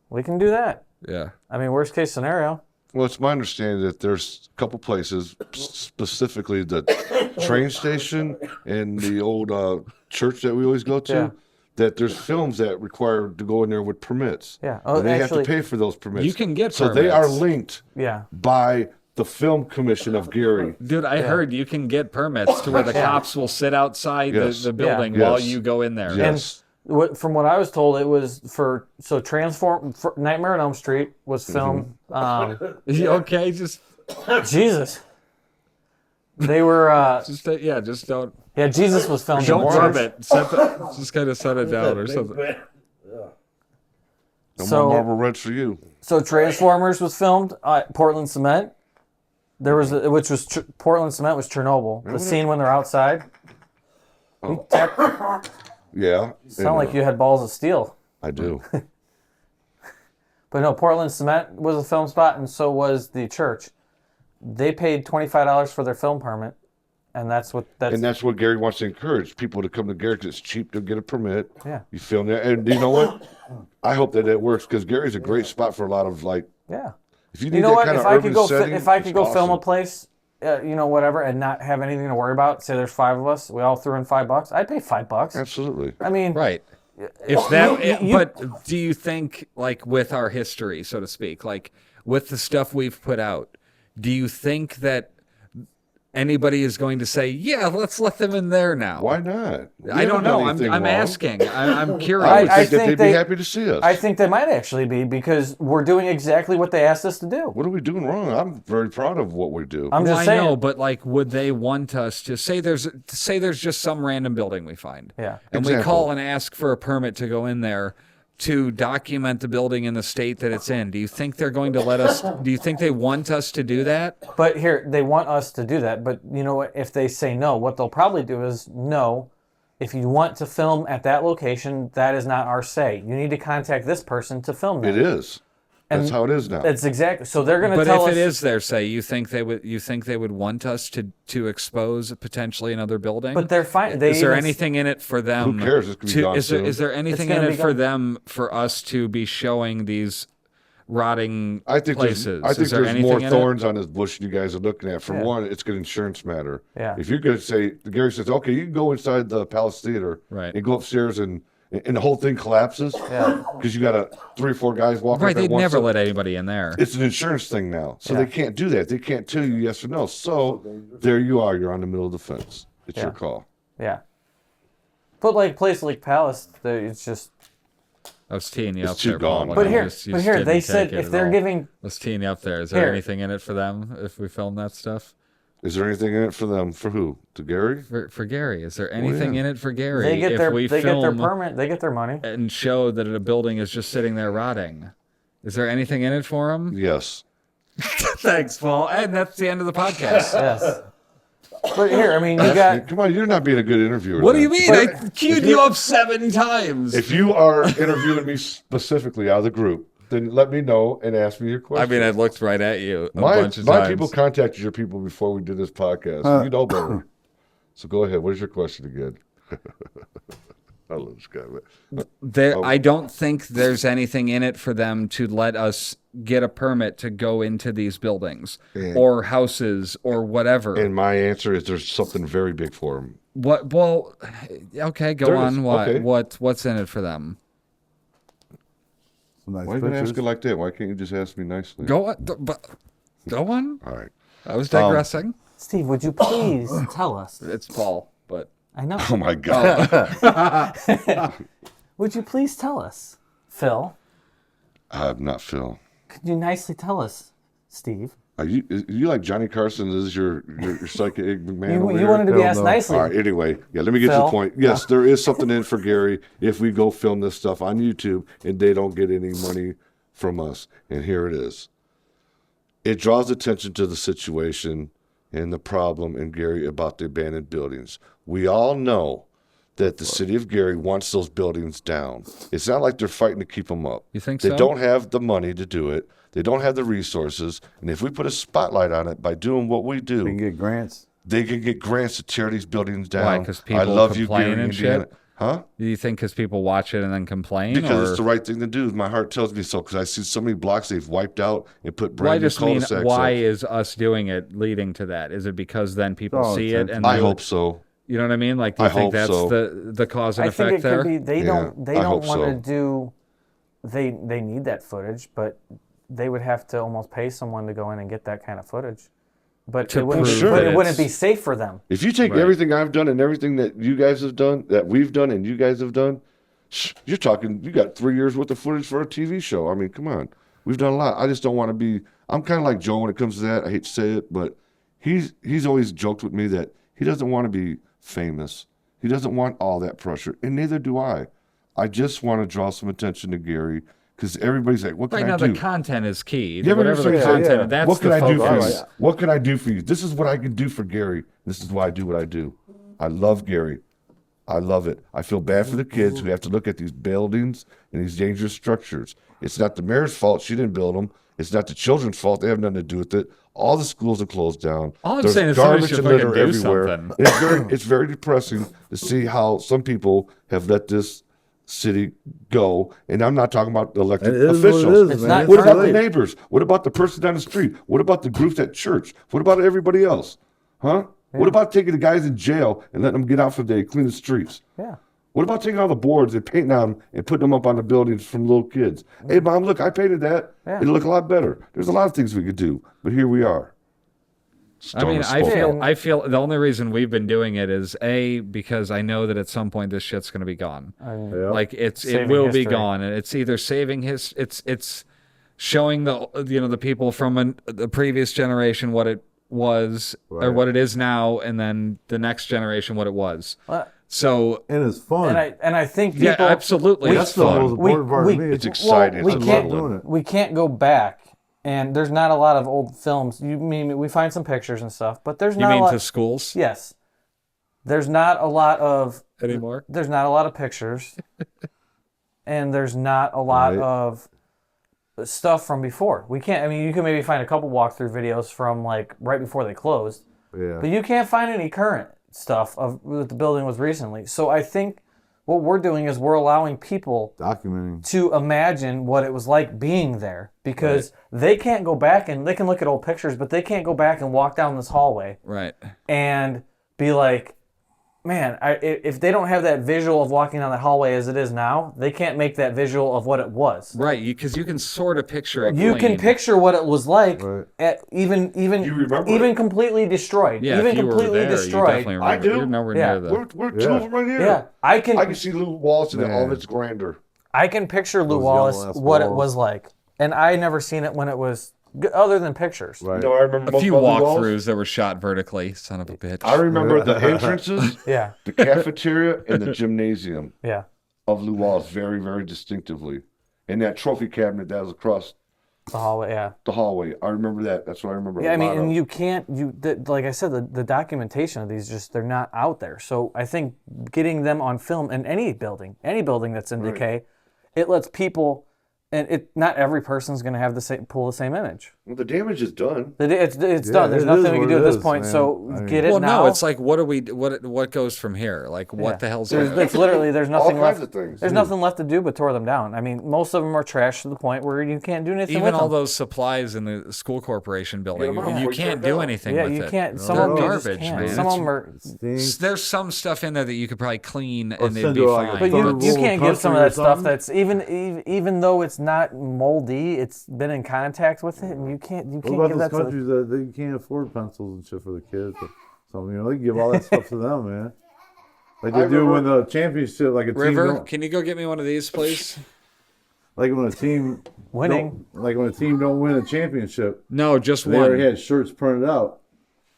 we can do that. Yeah. I mean, worst case scenario. Well, it's my understanding that there's a couple places, specifically the train station and the old church that we always go to, Yeah. that there's films that require to go in there with permits. Yeah. Oh, And they actually, have to pay for those permits. You can get So they are permits. linked yeah. by the Film Commission of Gary. Dude, I heard you can get permits to where the cops will sit outside Yes. the building Yeah. while Yes. you go in there. Yes. From what I was told, it was for Nightmare on Elm Street was filmed. You okay? Just Jesus. They were. just don't Jesus was filmed. don't in rub church. it. Just kind of set it down or something. No So- more Marble Reds for you. So Transformers was filmed at Portland Cement. There was, Portland Cement was Chernobyl. The scene when they're outside. You Yeah. sound like you had balls of steel. I do. But no, Portland Cement was a film spot, and so was the church. They paid $25 for their film permit, and that's And that's what Gary wants to encourage people to come to Gary because it's cheap to get a permit. Yeah. You film there. And you know what? I hope that it works because Gary's a great spot for a lot of yeah. if you need You know that what? kind If of I urban could go, setting, if I could it's go film a awesome. place, whatever, and not have anything to worry about. Say there's 5 of us, we all threw in $5. I'd pay $5. Absolutely. I mean, Right. If that, you- but do you think, like, with our history, so to speak, like with the stuff we've put out, do you think that anybody is going to say, "Yeah, let's let them in there now"? Why not? We I don't haven't done know. anything I'm wrong. asking. I'm curious. I would I think that think they'd they- be happy to see us. I think they might actually be because we're doing exactly what they asked us to do. What are we doing wrong? I'm very proud of what we do. I'm Well, just I saying. know, but like, would they want us to say there's just some random building we find, Yeah. and we Example. call and ask for a permit to go in there to document the building in the state that it's in? Do you think they're going to let us? Do you think they want us to do that? But here, they want us to do that. But you know what? If they say no, what they'll probably do is no. If you want to film at that location, that is not our say. You need to contact this person to film that. It is. That's how it is now. That's exactly. So they're going to But tell if us. it is their say, you think they would want us to expose potentially another building? But they're fine. Is there anything in it for them? Who cares? It's gonna be gone is soon. there anything It's in gonna it be for gone. them for us to be showing these rotting I think places? There's Is there more anything in it? thorns on this bush than you guys are looking at. For Yeah. one, it's an insurance matter. Yeah. If you're going to say, Gary says, okay, you can go inside the Palace Theater Right. and go upstairs and the whole thing collapses because you got 3 or 4 guys walking Right, up at they'd once. never let anybody in there. It's an insurance thing now. So Yeah. they can't do that. They can't tell you yes or no. So there you are. You're on the middle of the fence. It's your Yeah. call. Yeah. But like place like Palace, it's just. I was teeing you It's up too there, gone. Paul. But You here, just- you but just here, didn't they take said it if at they're all. giving. Let's tee you up there. Is there Here. anything in it for them if we film that stuff? Is there anything in it for them? For who? To Gary? For Gary, is there anything yeah. in it for Gary? They get if their we they get their film permit, they get their money. and show that a building is just sitting there rotting? Is there anything in it for him? Yes. Thanks, Paul. And that's the end of the podcast. Yes. But here, I mean, you got Come on, you're not being a good interviewer. What do then. you mean? I queued you up 7 times. If you are interviewing me specifically out of the group, then let me know and ask me your I question. mean, I looked right at you a bunch of My times. people contacted your people before we did this podcast. You know better. So go ahead. What is your question again? I love this guy. I don't think there's anything in it for them to let us get a permit to go into these buildings or houses or whatever. And my answer is there's something very big for them. What? Well, okay, go There on. is. What? Okay. What's in it for them? Some nice Why are you going to ask pictures. it like that? Why can't you just ask me nicely? Go on. Go on. All right. I was digressing. Steve, would you please tell us? It's Paul, but I know. Oh, my God. Would you please tell us, Phil? I'm not Phil. Could you nicely tell us, Steve? Are you like Johnny Carson? This is your psychic man over You here? wanted to be Hell asked no. nicely. All right, anyway, let me get to Phil? the point. Yes, there is something in for Gary if we go film this stuff on YouTube and they don't get any money from us. And here it is. It draws attention to the situation and the problem in Gary about the abandoned buildings. We all know that the city of Gary wants those buildings down. It's not like they're fighting to keep them up. You think they so? don't have the money to do it. They don't have the resources. And if we put a spotlight on it by doing what we do, They can get grants. they can get grants to tear these buildings down. Why? 'Cause people I love you, complain Gary, and Indiana. shit? Huh? do you think because people watch it and then complain? Because or? it's the right thing to do. My heart tells me so. Because I see so many blocks they've wiped out and put Well, I brand new just mean, cul-de-sacs why up. is us doing it leading to that? Is it because then people Oh, see it's it and I they- hope so. You know what I mean? Like, do I you think hope that's so. the cause and I think effect it there? could be they Yeah, don't I hope want to so. do. They need that footage, but they would have to almost pay someone to go in and get that kind of footage. But To it wouldn't, prove but that it wouldn't be it's- safe for them. If you take Right. everything I've done and everything that you guys have done, that we've done and you guys have done, you're talking, you got 3 years worth of footage for a TV show. I mean, come on. We've done a lot. I just don't want to be, I'm kind of like Joe when it comes to that. I hate to say it, but he's always joked with me that he doesn't want to be famous. He doesn't want all that pressure, and neither do I. I just want to draw some attention to Gary because everybody's like, what can Right I now, do? the content is key. You ever Whatever the say, content, that's what can the I do for you? focus. What can I do for you? This is what I can do for Gary. This is why I do what I do. I love Gary. I love it. I feel bad for the kids who have to look at these buildings and these dangerous structures. It's not the mayor's fault. She didn't build them. It's not the children's fault. They have nothing to do with it. All the schools are closed down. All I'm There's saying is somebody garbage should and litter fucking do everywhere. something. It's very depressing to see how some people have let this city go. And I'm not talking about the elected It is officials. what it is, It's man. not What It's about too the late. neighbors? What about the person down the street? What about the groups at church? What about everybody else? Huh? What about taking the guys in jail and letting them get out for the day, clean the streets? Yeah. What about taking all the boards and painting on them and putting them up on the buildings from little kids? Hey, Mom, look, I painted that. Yeah. It'll look a lot better. There's a lot of things we could do, but here we are. I mean, Stone spoken. I feel the only reason we've been doing it is because I know that at some point this shit's going to be gone. Yeah. Like it Saving will be history. gone, and it's either saving it's showing the people from the previous generation what it was or Right. what it is now, and then the next generation what it was. Well, So And it's fun. and I think people, yeah, absolutely, That's it's the fun. most important part to me. It's exciting. we It's can't fun. doing it. we can't go back, and there's not a lot of old films. You mean we find some pictures and stuff, but there's You not a mean lot. to schools Yes, there's not a lot of anymore? there's not a lot of pictures, and there's not a lot Right. of stuff from before. We can't. I mean, you can maybe find a couple walkthrough videos from like right before they closed, Yeah. but you can't find any current stuff of what the building was recently. So I think what we're doing is we're allowing people Documenting. to imagine what it was like being there, because they can't go back and they can look at old pictures, but they can't go back and walk down this hallway Right. and be like, man, if they don't have that visual of walking down that hallway as it is now, they can't make that visual of what it was. Right, because you can sort of picture it. You can clean. picture what it was like, Right. at even You remember even completely destroyed, Yeah, even if you completely were there, destroyed. You definitely remember. I do. You're nowhere Yeah. near the. We're two of them right here. Yeah, I can see Lou Wallace in all of Man. its grandeur. I can picture Lou Those Wallace yellow-ass what it walls. was like, and I never seen it when it was other than pictures. Right. You know, I remember A most few about Lou Wallace. walkthroughs that were shot vertically. Son of a bitch. I remember the entrances, Yeah, the cafeteria, and the gymnasium yeah. of Lou Wallace very, very distinctively. And that trophy cabinet that was across The hallway, yeah. the hallway. I remember that. That's what I remember. Yeah, I a mean, lot and of. you can't, like I said, the documentation of these they're not out there. So I think getting them on film in any building that's in decay, it lets people and not every person's going to have pull the same image. Well, the damage is done. It's done. There's nothing we can do at this point. man. So I mean, get it Well, now. no, it's like what goes from here? Like what the hell's there's, going on? it's literally there's nothing All left. kinds of things. There's nothing left to do but tore them down. I mean, most of them are trash to the point where you can't do anything Even with all them. those supplies in the school corporation building, Get 'em out you before you can't tear it do down. anything Yeah, with you it. can't. Some They're of them garbage, just can't. man. Some of them are. There's some stuff in there that you could probably clean Or and they'd send be to, like, a fine. But third you world can't give some of country or that stuff something? that's even though it's not moldy, it's been in contact with it, and you can't What give about that those to countries that they can't afford pencils and shit for the kids? So they give all that stuff to them, man. Like they do when the championship, like a team. River, can you go get me one of these, please? Like when a team Winning. like when a team don't win a championship, No, just they already one. had shirts printed out.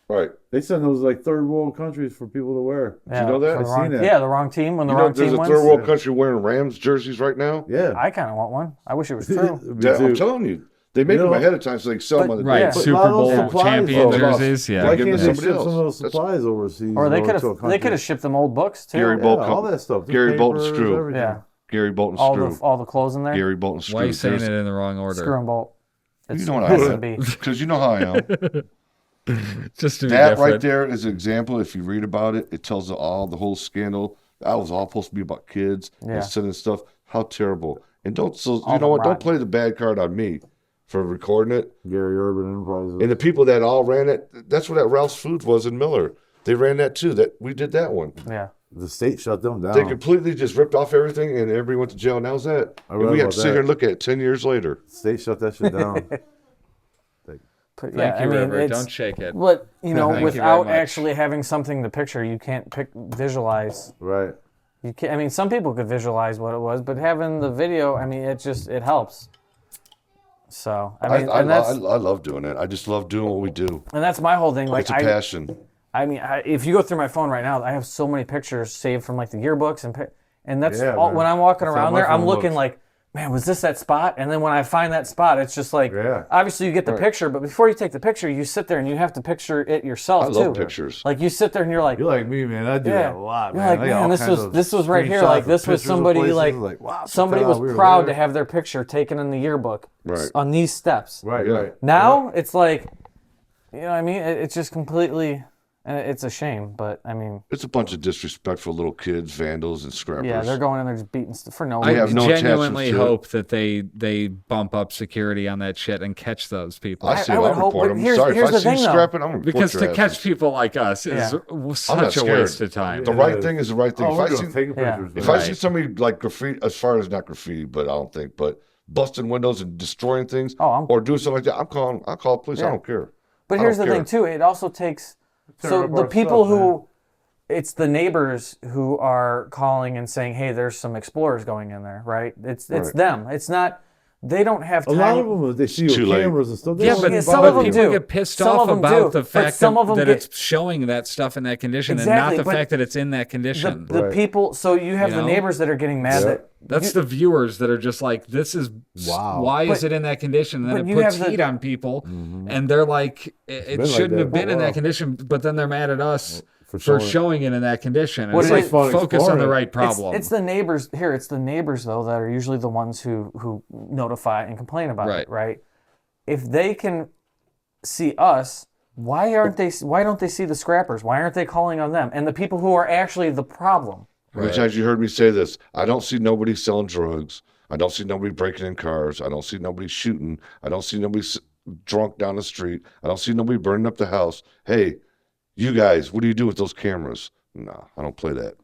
Right. They send those like third world countries for people to wear. Yeah, you know that? for the I've seen wrong- that. Yeah, the wrong team when the You know, wrong there's team a wins. third world country wearing Rams jerseys right now. Yeah, I kind of want one. I wish it was true. Me I'm too. telling you, they make You them know, ahead of time so they can sell them on the Right, day. Yeah. Super But a lot of Bowl those supplies, champion though, jerseys. Yeah. Why give can't them they to ship somebody some of those else. supplies overseas? Or they to could a have country? shipped them old books too. Gary Yeah, Bolton, all that stuff. Gary Bolton Papers, Screw. everything. Yeah, Gary Bolton all Screw. the clothes in there. Gary Bolton Screw. Why are you saying it There's- in the wrong order? Screw and bolt. It's You know what I S&B. meant. Because you know how I am. Just to be That different. right there is an example. If you read about it, it tells the whole scandal. That was all supposed to be about kids Yeah. and sending stuff. How terrible. And you All know what? Don't rotten. play the bad card on me for recording it. Gary Urban Enterprises. And the people that all ran it, that's what that Ralph's Foods was in Miller. They ran that too. That we did that one. Yeah. The state shut them down. They completely just ripped off everything, and everybody went to jail. And how's that? I And read we have about to sit that. here and look at it 10 years later. The state shut that shit down. But, Thank yeah, you, I mean, River. it's, Don't shake it. But Thank you very without much. actually having something to picture, you can't visualize. Right. You can't. I mean, some people could visualize what it was, but having the video, I mean, it helps. So I mean, I and that's love doing it. I just love doing what we do. my whole thing. Like It's a passion. I mean, if you go through my phone right now, I have so many pictures saved from like the yearbooks and that's Yeah, all, man. when I'm walking That's how around my there, I'm phone looking looks. like, man, was this that spot? And then when I find that spot, it's just like, Yeah. obviously you get the picture, but before you take the picture, you sit there and you have to picture it yourself I too. love pictures. Like you sit there and you're like, You're like me, man. I do yeah, that a lot, you're man. like, I got man, all this kinds of was right here. screenshots Like of this was pictures of somebody places. like Wow, check somebody that out. was We were proud there. to have their picture taken in the yearbook Right. on these steps. Right, Yeah. right. Now it's like, you know what I mean? It's just completely, and it's a shame, but I mean, It's a bunch of disrespectful little kids, vandals, and scrappers. yeah, they're going in there just beating stuff for no I reason. have no genuinely attachments to it. hope that they bump up security on that shit and catch those people. I see. I would I'll hope, report but them. here's- Sorry, here's if the I see thing, you though. scrapping, I'm gonna Because report to your catch asses. people like us is I'm not such a scared. waste of time. The right thing is the right thing. Oh, if we're I going see, taking Yeah. pictures. if man. I see somebody like graffiti, as far as not graffiti, but I don't think, but busting windows and destroying things, or doing something like that, I'll call the police. I don't care. But I here's the don't thing care. too. It also takes so up the our people stuff, who it's the neighbors who are calling and saying, "Hey, there's some explorers going in there." Right? It's Right. them. It's not. They don't have A time. lot of them, they see too your late. cameras and stuff. They Yeah, don't but, even some bother of them you. people do. get pissed Some off of them about do, the but fact some of that, them that get- it's showing that stuff in that condition Exactly, and not the but fact that it's in that condition. the Right. people. So you have You the know? neighbors that are getting mad Yeah. that That's the viewers that are just like, this is Wow. why is But- it in that condition? And then but it you puts have the- heat on people, and they're like, it been like shouldn't that have for a been in that while. condition. But then they're mad at us For for showing showing it in that condition. And What it's it like, is- fun focus on the exploring. right problem. It's the neighbors here. It's the neighbors though that are usually the ones who notify and complain about Right. it. Right. If they can see us, why don't they see the scrappers? Why aren't they calling on them and the people who are actually the problem? How many times you heard me say this? I don't see nobody selling drugs. I don't see nobody breaking in cars. I don't see nobody shooting. I don't see nobody drunk down the street. I don't see nobody burning up the house. Hey, you guys, what do you do with those cameras? No, I don't play that.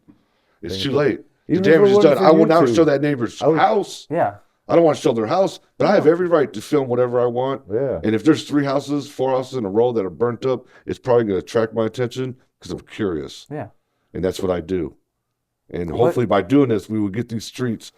It's too late. The Even if damage it is wasn't done. for I will not YouTube. show that neighbor's house. Yeah. I don't want to show their house, but I have every right to film whatever I want. Yeah. And if there's 3 houses, 4 houses in a row that are burnt up, it's probably going to attract my attention because I'm curious. Yeah. And that's what I do. And hopefully by doing this, we will get these streets.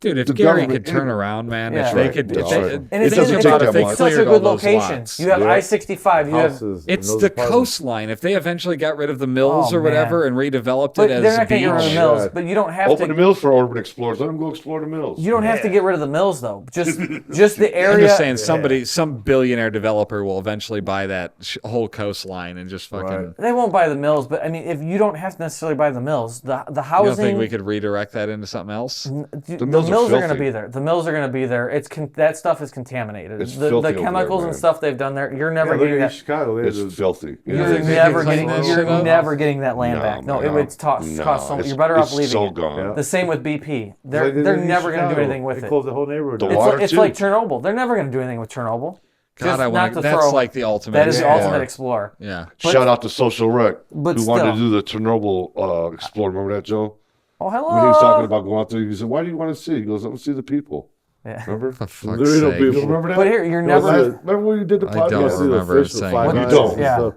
Dude, if the Gary government- could turn around, man, Yeah. if they right. could, That's if right. they, And It it's, doesn't it's, take it's, that it's much. such a Cleared good all those location. lots. You have Yeah. I-65. You have, Houses it's and those the apartments. coastline. If they eventually got rid of the mills Oh, or whatever man. and redeveloped but it they're as not going to get rid of the beach, mills. God. But you don't have Open the to. mills for urban explorers. Let them go explore the mills. You don't have to get rid of the mills though. Just the I'm area. just saying, some billionaire developer will eventually buy that whole coastline and just fucking. Right. They won't buy the mills, but I mean, if you don't have to necessarily buy the mills, the You don't housing. think we could redirect that into something else? The mills mills are going to filthy. be there. The mills are going to be there. That stuff is contaminated. It's The filthy over chemicals there, and man. stuff they've done there, you're never Look at getting that. Chicago. They have It's filthy. You're think they never can getting. clean this You're shit up? never getting that land back. No, it would cost so. You're better off leaving so it. gone. The same with BP. Like They're they did in never going to do Chicago. anything with They it. closed the whole neighborhood. The down. water It's too. like Chernobyl. They're never going to do anything with Chernobyl. God, Just I not want to that's throw. like the ultimate. That is the Explorer. ultimate explorer. Yeah. Shout out to Social Rec, But who wanted to still. do the Chernobyl Explorer. Remember that, Joe? Oh, hello. When he was talking about going out there, he said, "Why do you want to see?" He goes, "I want to see the people." Yeah. Remember? For fuck's There ain't no sake. people. You remember that? But here, you're never. Remember when you did the I podcast? don't See the remember fish, the saying fly that. You guys don't. and Yeah. stuff.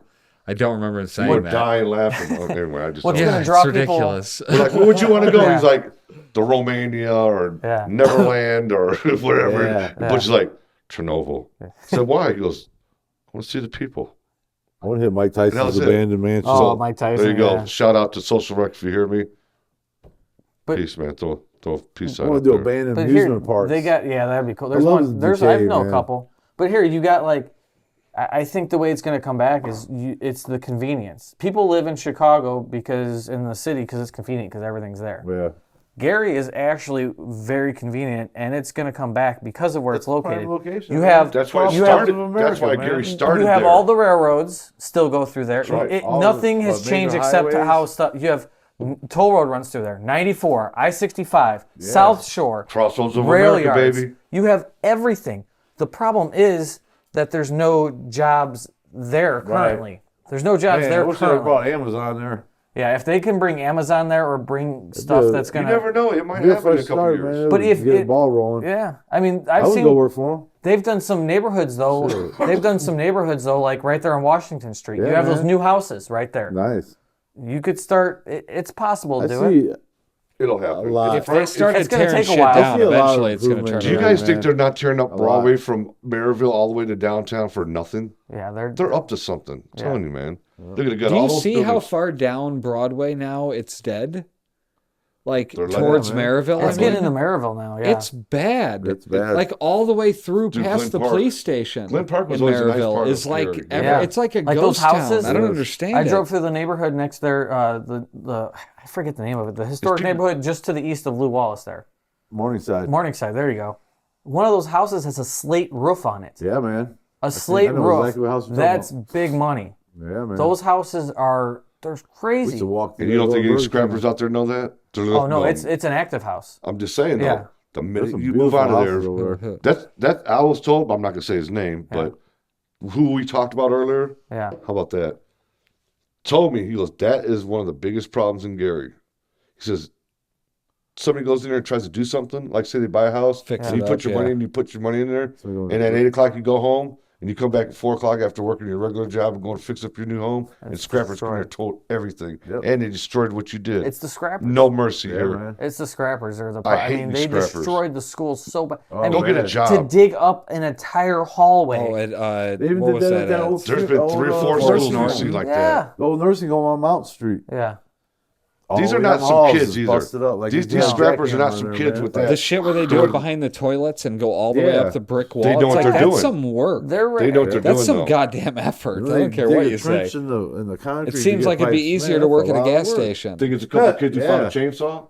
I don't remember saying We're that. dying laughing. Okay, anyway, I just What's don't gonna know. It's draw people- ridiculous. We're like, where would you want to go? Yeah. He's like, the Romania or Yeah. Neverland or whatever. Yeah. And Butch is like, Chernobyl. I said, why? He goes, I want to see the people. I want to hit Mike That was Tyson's it. abandoned mansion. Oh, Mike Tyson. There you go. yeah. Shout out to Social Rec if you hear me. But- Peace, man. Throw a peace I sign want out to do there. abandoned But here, amusement parks. they got that'd be cool. There's love one. the There's I decay, know a man. couple. But here you got like, I think the way it's going to come back is it's the convenience. People live in Chicago because in the city because it's convenient because everything's there. Yeah. Gary is actually very convenient, and it's going to come back because of where it's located. prime location, You man. have That's why it you have- started. That's why America, man. Gary started you have there. all the railroads still go through there. right. All Nothing the, has major changed except highways. how stuff. You have toll road runs through there. 94, I-65, South Shore, Crossroads of rail America, yards. baby. You have everything. The problem is that there's no jobs there currently. There's no jobs Man, I there wish they currently. brought Amazon there. Yeah, if they can bring Amazon there or bring stuff do. that's You gonna. never know. It might Be a happen in fresh a couple start, years. man. But if get the it- ball rolling, Yeah, I mean, I I've would seen. go work for them. They've done some neighborhoods though. They've done some neighborhoods though, like right there on Washington Street. You Yeah, have those man. new houses right there. Nice. You could start. It's possible to I do it. see. It'll happen. A lot. If they started It's gonna tearing take a shit while. down, I see a lot of eventually it's going to turn improvement. Do you around. guys man. think they're not tearing up lot. Broadway from Maryville all the way to downtown for nothing? Yeah, They're up to something. I'm telling you, man. They're gonna get Do all you those see how buildings. far down Broadway now it's dead? Like They're letting towards it, man. Maryville. it's I mean? getting into Maryville now. Yeah, It's bad. It's bad. Like all the way through Dude, past Glen the Park. police station. Glen Park was in always a nice Maryville part is of like Gary. Yeah. it's like a Like ghost those houses? town. I don't Yes. understand. I it. drove through the neighborhood next there. The I forget the name of it. The historic people- neighborhood just to the east of Lou Wallace there. Morningside. Morningside. There you go. One of those houses has a slate roof on it. Yeah, man. A slate I know roof. exactly what house you're talking That's big money. Yeah, man. Those houses are they're We used crazy. to walk And you don't think any Burger King. scrappers out there know that? Oh no, it's an active house. I'm just saying though. Yeah. The There's minute some you move out beautiful of houses there, over there. that I was told. I'm not gonna say his name, but who we talked about earlier. Yeah. How about that? Told me, he goes, that is one of the biggest problems in Gary. He says, somebody goes in there and tries to do something, like say they buy a house, Fix and it you put up, your yeah. money in, you put your money in there, So we go- and at 8 o'clock you go home, and you come back at 4 o'clock after working your regular job and going to fix up your new home, and scrappers come in there and told everything, Yep. and they destroyed what you did. It's the scrappers. No mercy Yeah, here. man. It's the scrappers are the I I hate mean, these they scrappers. destroyed the school so bad. Oh, I Go mean, get a man. job. to dig up an entire hallway. Oh, at They even what did was that that? at that at? old There's street, been 3 or 4 Forest schools North. we've seen like yeah. that. The old nursing home on Mount Street. Yeah. These All are the not young some halls kids is either. busted up, like These a scrappers are not jackhammer some there, kids man. with The that. shit where they do it behind the toilets and go all the way Yeah. up the brick wall. They know It's what like, they're that's doing. some work. They know what they're That's doing, some though. goddamn effort. I They don't care dig what a you say. trench in the concrete It to seems get like it'd be pipes. easier Man, to work that's at a lot of gas work. station. Think it's a couple kids who found a Yeah. chainsaw?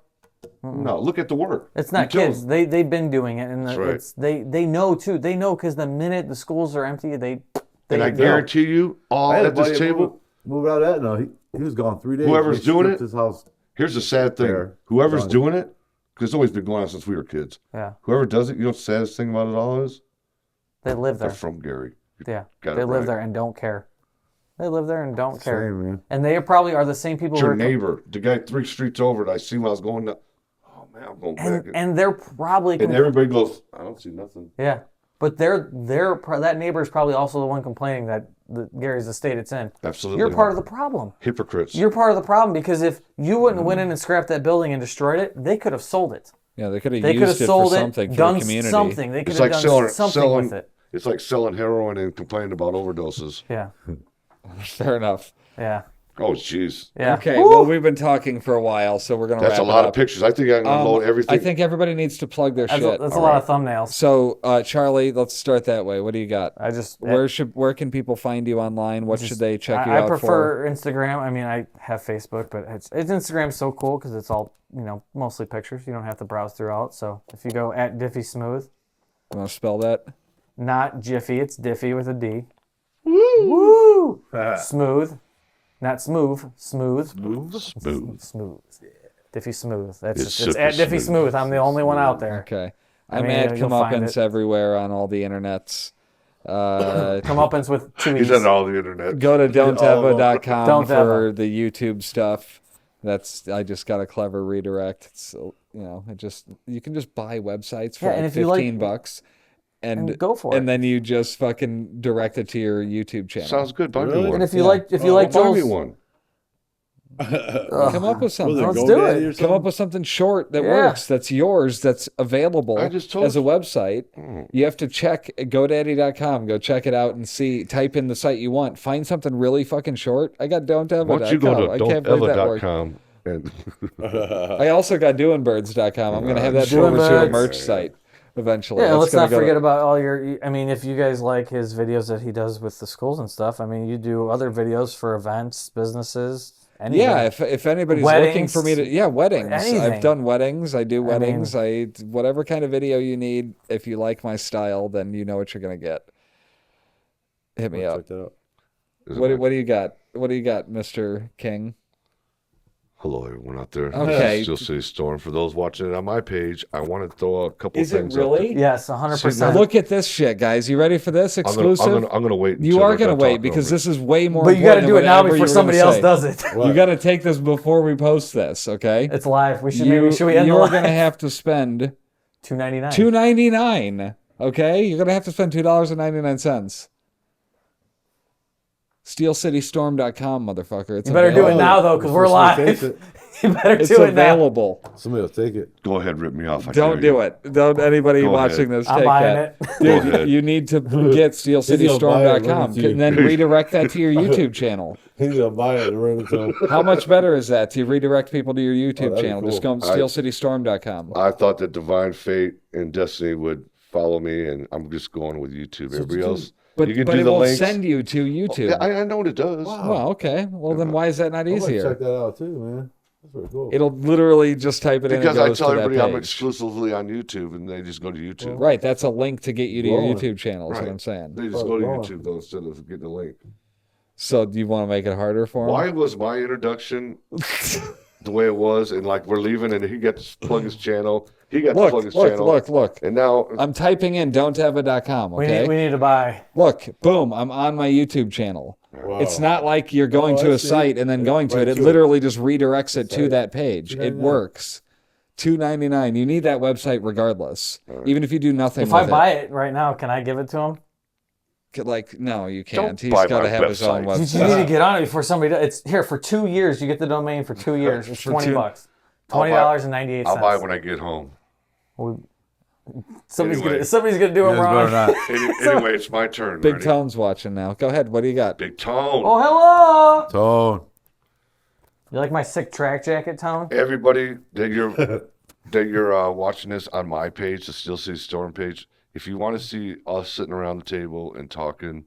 No, look at the work. It's not You kill kids. them. They've been doing it, and That's right. they know too. They know because the minute the schools are empty, they And I know. guarantee you, all I had a at this buddy table, move out of that. No, he was gone 3 days. Whoever's They doing stripped it, his house. here's the sad thing. There. Whoever's Done. doing it, because it's always been going on since we were kids. Yeah, Whoever does it, you know what the saddest thing about it all is? they live They're there. from Gary. Yeah, got they it live right. there and don't care. They live there and don't care. Same, man. And they probably are the same people It's who your are neighbor, the guy 3 streets over that I see when I was going to, oh man, I'm going back. and they're probably And everybody goes, I don't see nothing. yeah. But that neighbor is probably also the one complaining that Gary's the state it's in. Absolutely. You're part of the problem. Hypocrites. You're part of the problem because if you wouldn't went in and scrapped that building and destroyed it, they could have sold it. Yeah, they could have They could have used it for sold it, something for done the community. something. They could It's have like done something with it. It's like selling heroin and complaining about overdoses. Yeah, Fair enough. yeah. Oh, jeez. Yeah. Okay, well, we've been talking for a while, so we're going to wrap That's a it lot up. of pictures. I think I can load everything. I think everybody needs to plug their shit. That's a lot of thumbnails. So, Charlie, let's start that way. What do you got? Where can people find you online? What should they check you out for? I prefer Instagram. I mean, I have Facebook, but it's Instagram's so cool because it's all, mostly pictures. You don't have to browse throughout. So if you go at Diffie Smooth. You want to spell that? Not Jiffy, it's Diffie with a D. Woo! Smooth. Not smooth, smooth. Smooth. Yeah. Diffie Smooth. It's at Diffie Smooth. I'm the only one out there. Okay. I'm at Comeuppance everywhere on all the internets. Comeuppance with 2 E's. He's on all the internet. Go to don'tevo.com for the YouTube stuff. I just got a clever redirect. It's you can just buy websites for like $15 and go for it. And then you just fucking direct it to your YouTube channel. Sounds good. Buy me one. And if you like buy Joel's, me one. Come up with something. Let's do it. Come up with something short that works. That's yours. That's available I just told as a website. You have to check GoDaddy.com. Go check it out and see. Type in the site you want. Find something really fucking short. I got don'tevo.com. Why don't you go to I can't believe that worked. don'tevo.com and I also got doingbirds.com. I'm going to have that forward to a merch site eventually. Yeah, let's not forget about all your... I mean, if you guys like his videos that he does with the schools and stuff, I mean, you do other videos for events, businesses, anything. Yeah, if anybody's looking for me to... weddings. Anything. I've done weddings. I do weddings. Whatever kind of video you need, if you like my style, then you know what you're going to get. Hit me up. Check that out. What do you got? What do you got, Mr. King? Hello, everyone out there. Okay. Steel City Storm. For those watching it on my page, I want to throw a couple Is it things really? up there. Yes, 100%. Look at this shit, guys. You ready for this? Exclusive? I'm gonna wait. You are going to wait because this is way more But you got to important do it than now whatever before you were somebody gonna else say. does it. You got to take this before we post this, okay? It's live. We should You end the are live? going to have to spend $2.99. $2.99. Okay, you're going to have to spend $2.99. SteelCityStorm.com, motherfucker. It's You better do it available. now, though, because we're live. You better It's do it now. available. Somebody will take it. Go ahead, rip me off. Don't do it. Don't anybody Go watching ahead. this I'm take buying that. it. Go Dude, ahead. you need to get SteelCityStorm.com and then redirect that to your YouTube channel. He's gonna buy it and run it to him. How much better is that to redirect people to your YouTube that'd be channel? cool. Just go to SteelCityStorm.com. I thought that divine fate and destiny would follow me, and I'm just going with YouTube. Everybody else, But you can it do the won't links. send you to YouTube. Yeah, I know what it does. Well, okay. Well, then why is that not I might check easier? that out too, man. That's pretty cool. It'll literally just type it Because in and I goes tell to that everybody I'm page. exclusively on YouTube, and they just go to YouTube. Right, that's a link to get you to your Rolling. YouTube channel, is what Right. I'm saying. They just go to Rolling. YouTube though instead of getting the link. So do you want to make it harder for him? Why was my introduction the way it was? And like we're leaving, and he got to plug his channel. He got to plug his channel. Look. And now I'm typing in don'tevo.com, okay? We need to buy. Look, boom, I'm on my YouTube channel. Wow. It's not like you're going to I a see. site and then going to Right it. It to it. literally just redirects it to that page. It $2.99. works. $2.99. You need that website regardless. Even if you do nothing If with I buy it right now, can I give it to him? Like, no, you Don't can't. He's buy got to my have his own website. You website. need to get on it before somebody does. It's here for 2 years. You get the domain for 2 years. It's For $20. I'll buy- $20.98. I'll buy it when I get home. Somebody's Anyway. gonna do You him guys wrong. better not. Anyway, it's my turn. Big Ready? Tone's watching now. Go ahead. What do you got? Big Tone. Oh, hello. Tone. You like my sick track jacket, Tone? Everybody that you're watching this on my page, the Steel City Storm page, if you want to see us sitting around the table and talking,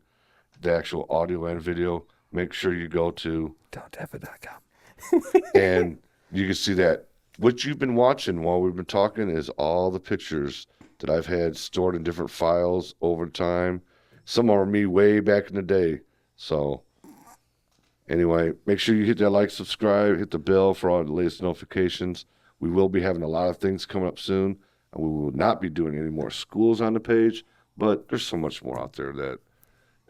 the actual audio and video, make sure you go to don'tevo.com. and you can see that. What you've been watching while we've been talking is all the pictures that I've had stored in different files over time. Some are me way back in the day. So anyway, make sure you hit that like, subscribe, hit the bell for all the latest notifications. We will be having a lot of things coming up soon, and we will not be doing any more schools on the page, but there's so much more out there that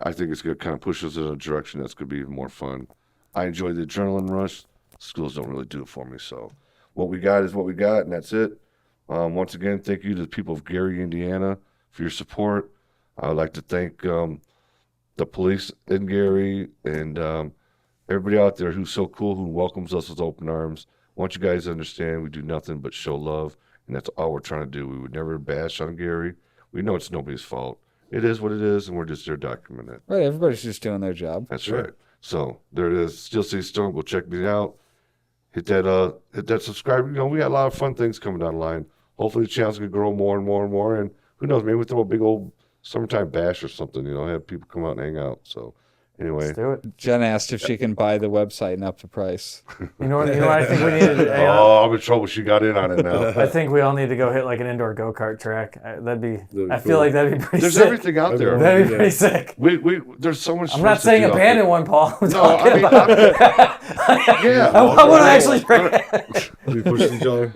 I think it's going to kind of push us in a direction that's going to be even more fun. I enjoy the adrenaline rush. Schools don't really do it for me, so what we got is what we got, and that's it. Once again, thank you to the people of Gary, Indiana, for your support. I would like to thank the police in Gary and everybody out there who's so cool, who welcomes us with open arms. I want you guys to understand we do nothing but show love, and that's all we're trying to do. We would never bash on Gary. We know it's nobody's fault. It is what it is, and we're just there documenting it. Right, everybody's just doing their job. That's right. So there it is. Steel City Stone. Go check me out. Hit that subscribe. You know, we got a lot of fun things coming down the line. Hopefully the channel's gonna grow more and more and more. And who knows, maybe we'll throw a big old summertime bash or something, you know, have people come out and hang out. So anyway. Let's do it. Jen asked if she can buy the website and up the price. You know what I think we need to do? Oh, I'm in trouble. She got in on it now. I think we all need to go hit like an indoor go-kart track. That'd be I cool. feel like that'd be pretty There's sick. everything out there. That'd be pretty sick. We there's so much. I'm not saying abandon one, Paul. I'm No, I mean, yeah. I want to actually try. We pushing each other.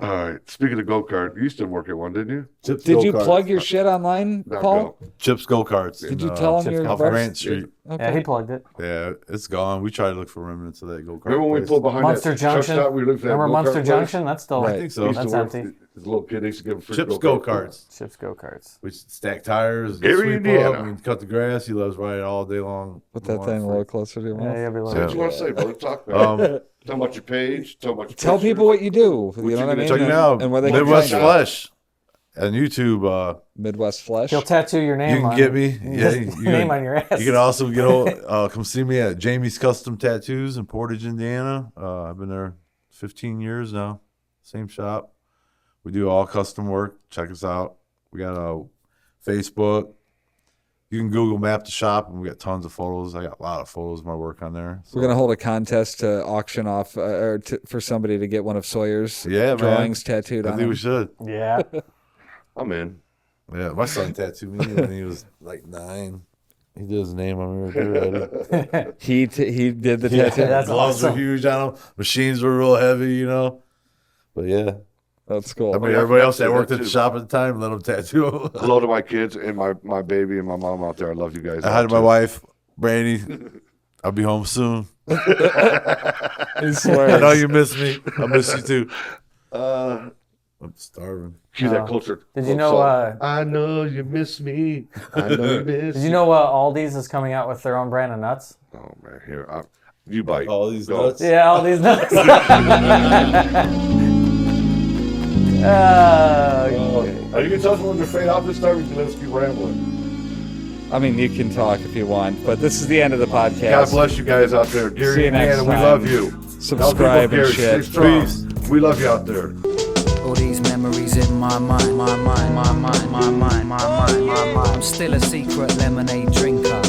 All right. Speaking of go-kart, you used to work at one, didn't you? Chips Did you go-karts. plug your shit online, Now Paul? go. Chips go-karts? Did you tell him your off website? Grant Street? Yeah, he plugged it. Yeah, it's gone. We tried to look for remnants of that go-kart. Remember when we place. pulled behind Munster that truck Junction. stop? We looked for that Remember go-kart Munster place? Junction? That's still I think so. He used to That's work- empty. As a little kid, they used to give him free Chips go-kart. go-karts. Chips go-karts. We stack tires, Gary, sweep Indiana. up, and cut the grass. He loves riding all day long. Put that thing a little closer to your Yeah, mouth. yeah, be Say like, what you want to say, brother. Talk, man. Tell about your page. Tell about your Tell pictures. people what you do. You know what I gonna mean? Check it And- out. And where they can Midwest find you. Flesh on YouTube. Midwest Flesh. he'll tattoo your name You on can get me. Yeah, your name on your ass. You can also come see me at Jamie's Custom Tattoos in Portage, Indiana. I've been there 15 years now. Same shop. We do all custom work. Check us out. We got a Facebook. You can Google Map the shop, and we got tons of photos. I got a lot of photos of my work on there. We're gonna hold a contest to auction off, for somebody to get one of Sawyer's Yeah, man. drawings tattooed I on think him. we should. Yeah. I'm in. Yeah, my son tattooed me when he was like 9. He did his name on me right there. He did the Yeah, tattoo. That's gloves awesome. were huge on him. Machines were real heavy, you know. But yeah, That's cool. I mean, yeah, everybody I else that forgot worked that at the too. shop at the time let him tattoo. Hello to my kids and my baby and my mom out there. I love you guys. I had out my too. wife, Brandy. I'll be home soon. He I swears. know you miss me. I miss you too. I'm starving. Cue that culture. Did you know, I know you miss me. I know you miss Did you know Aldi's is coming out with their own brand of nuts? Oh, man. Here. You bite. All these Go. nuts. Yeah, Aldi's nuts. Are you going to tell us when to fade off this time? Or you can let us keep rambling. I mean, you can talk if you want, but this is the end of the podcast. God bless you guys out there. Gary, See you next Indiana, we time. love you. Subscribe and Gary, shit. stay strong. Peace. We love you out there. All these memories in my mind, my mind, my mind, my mind, my mind, my mind. I'm still a secret lemonade drinker.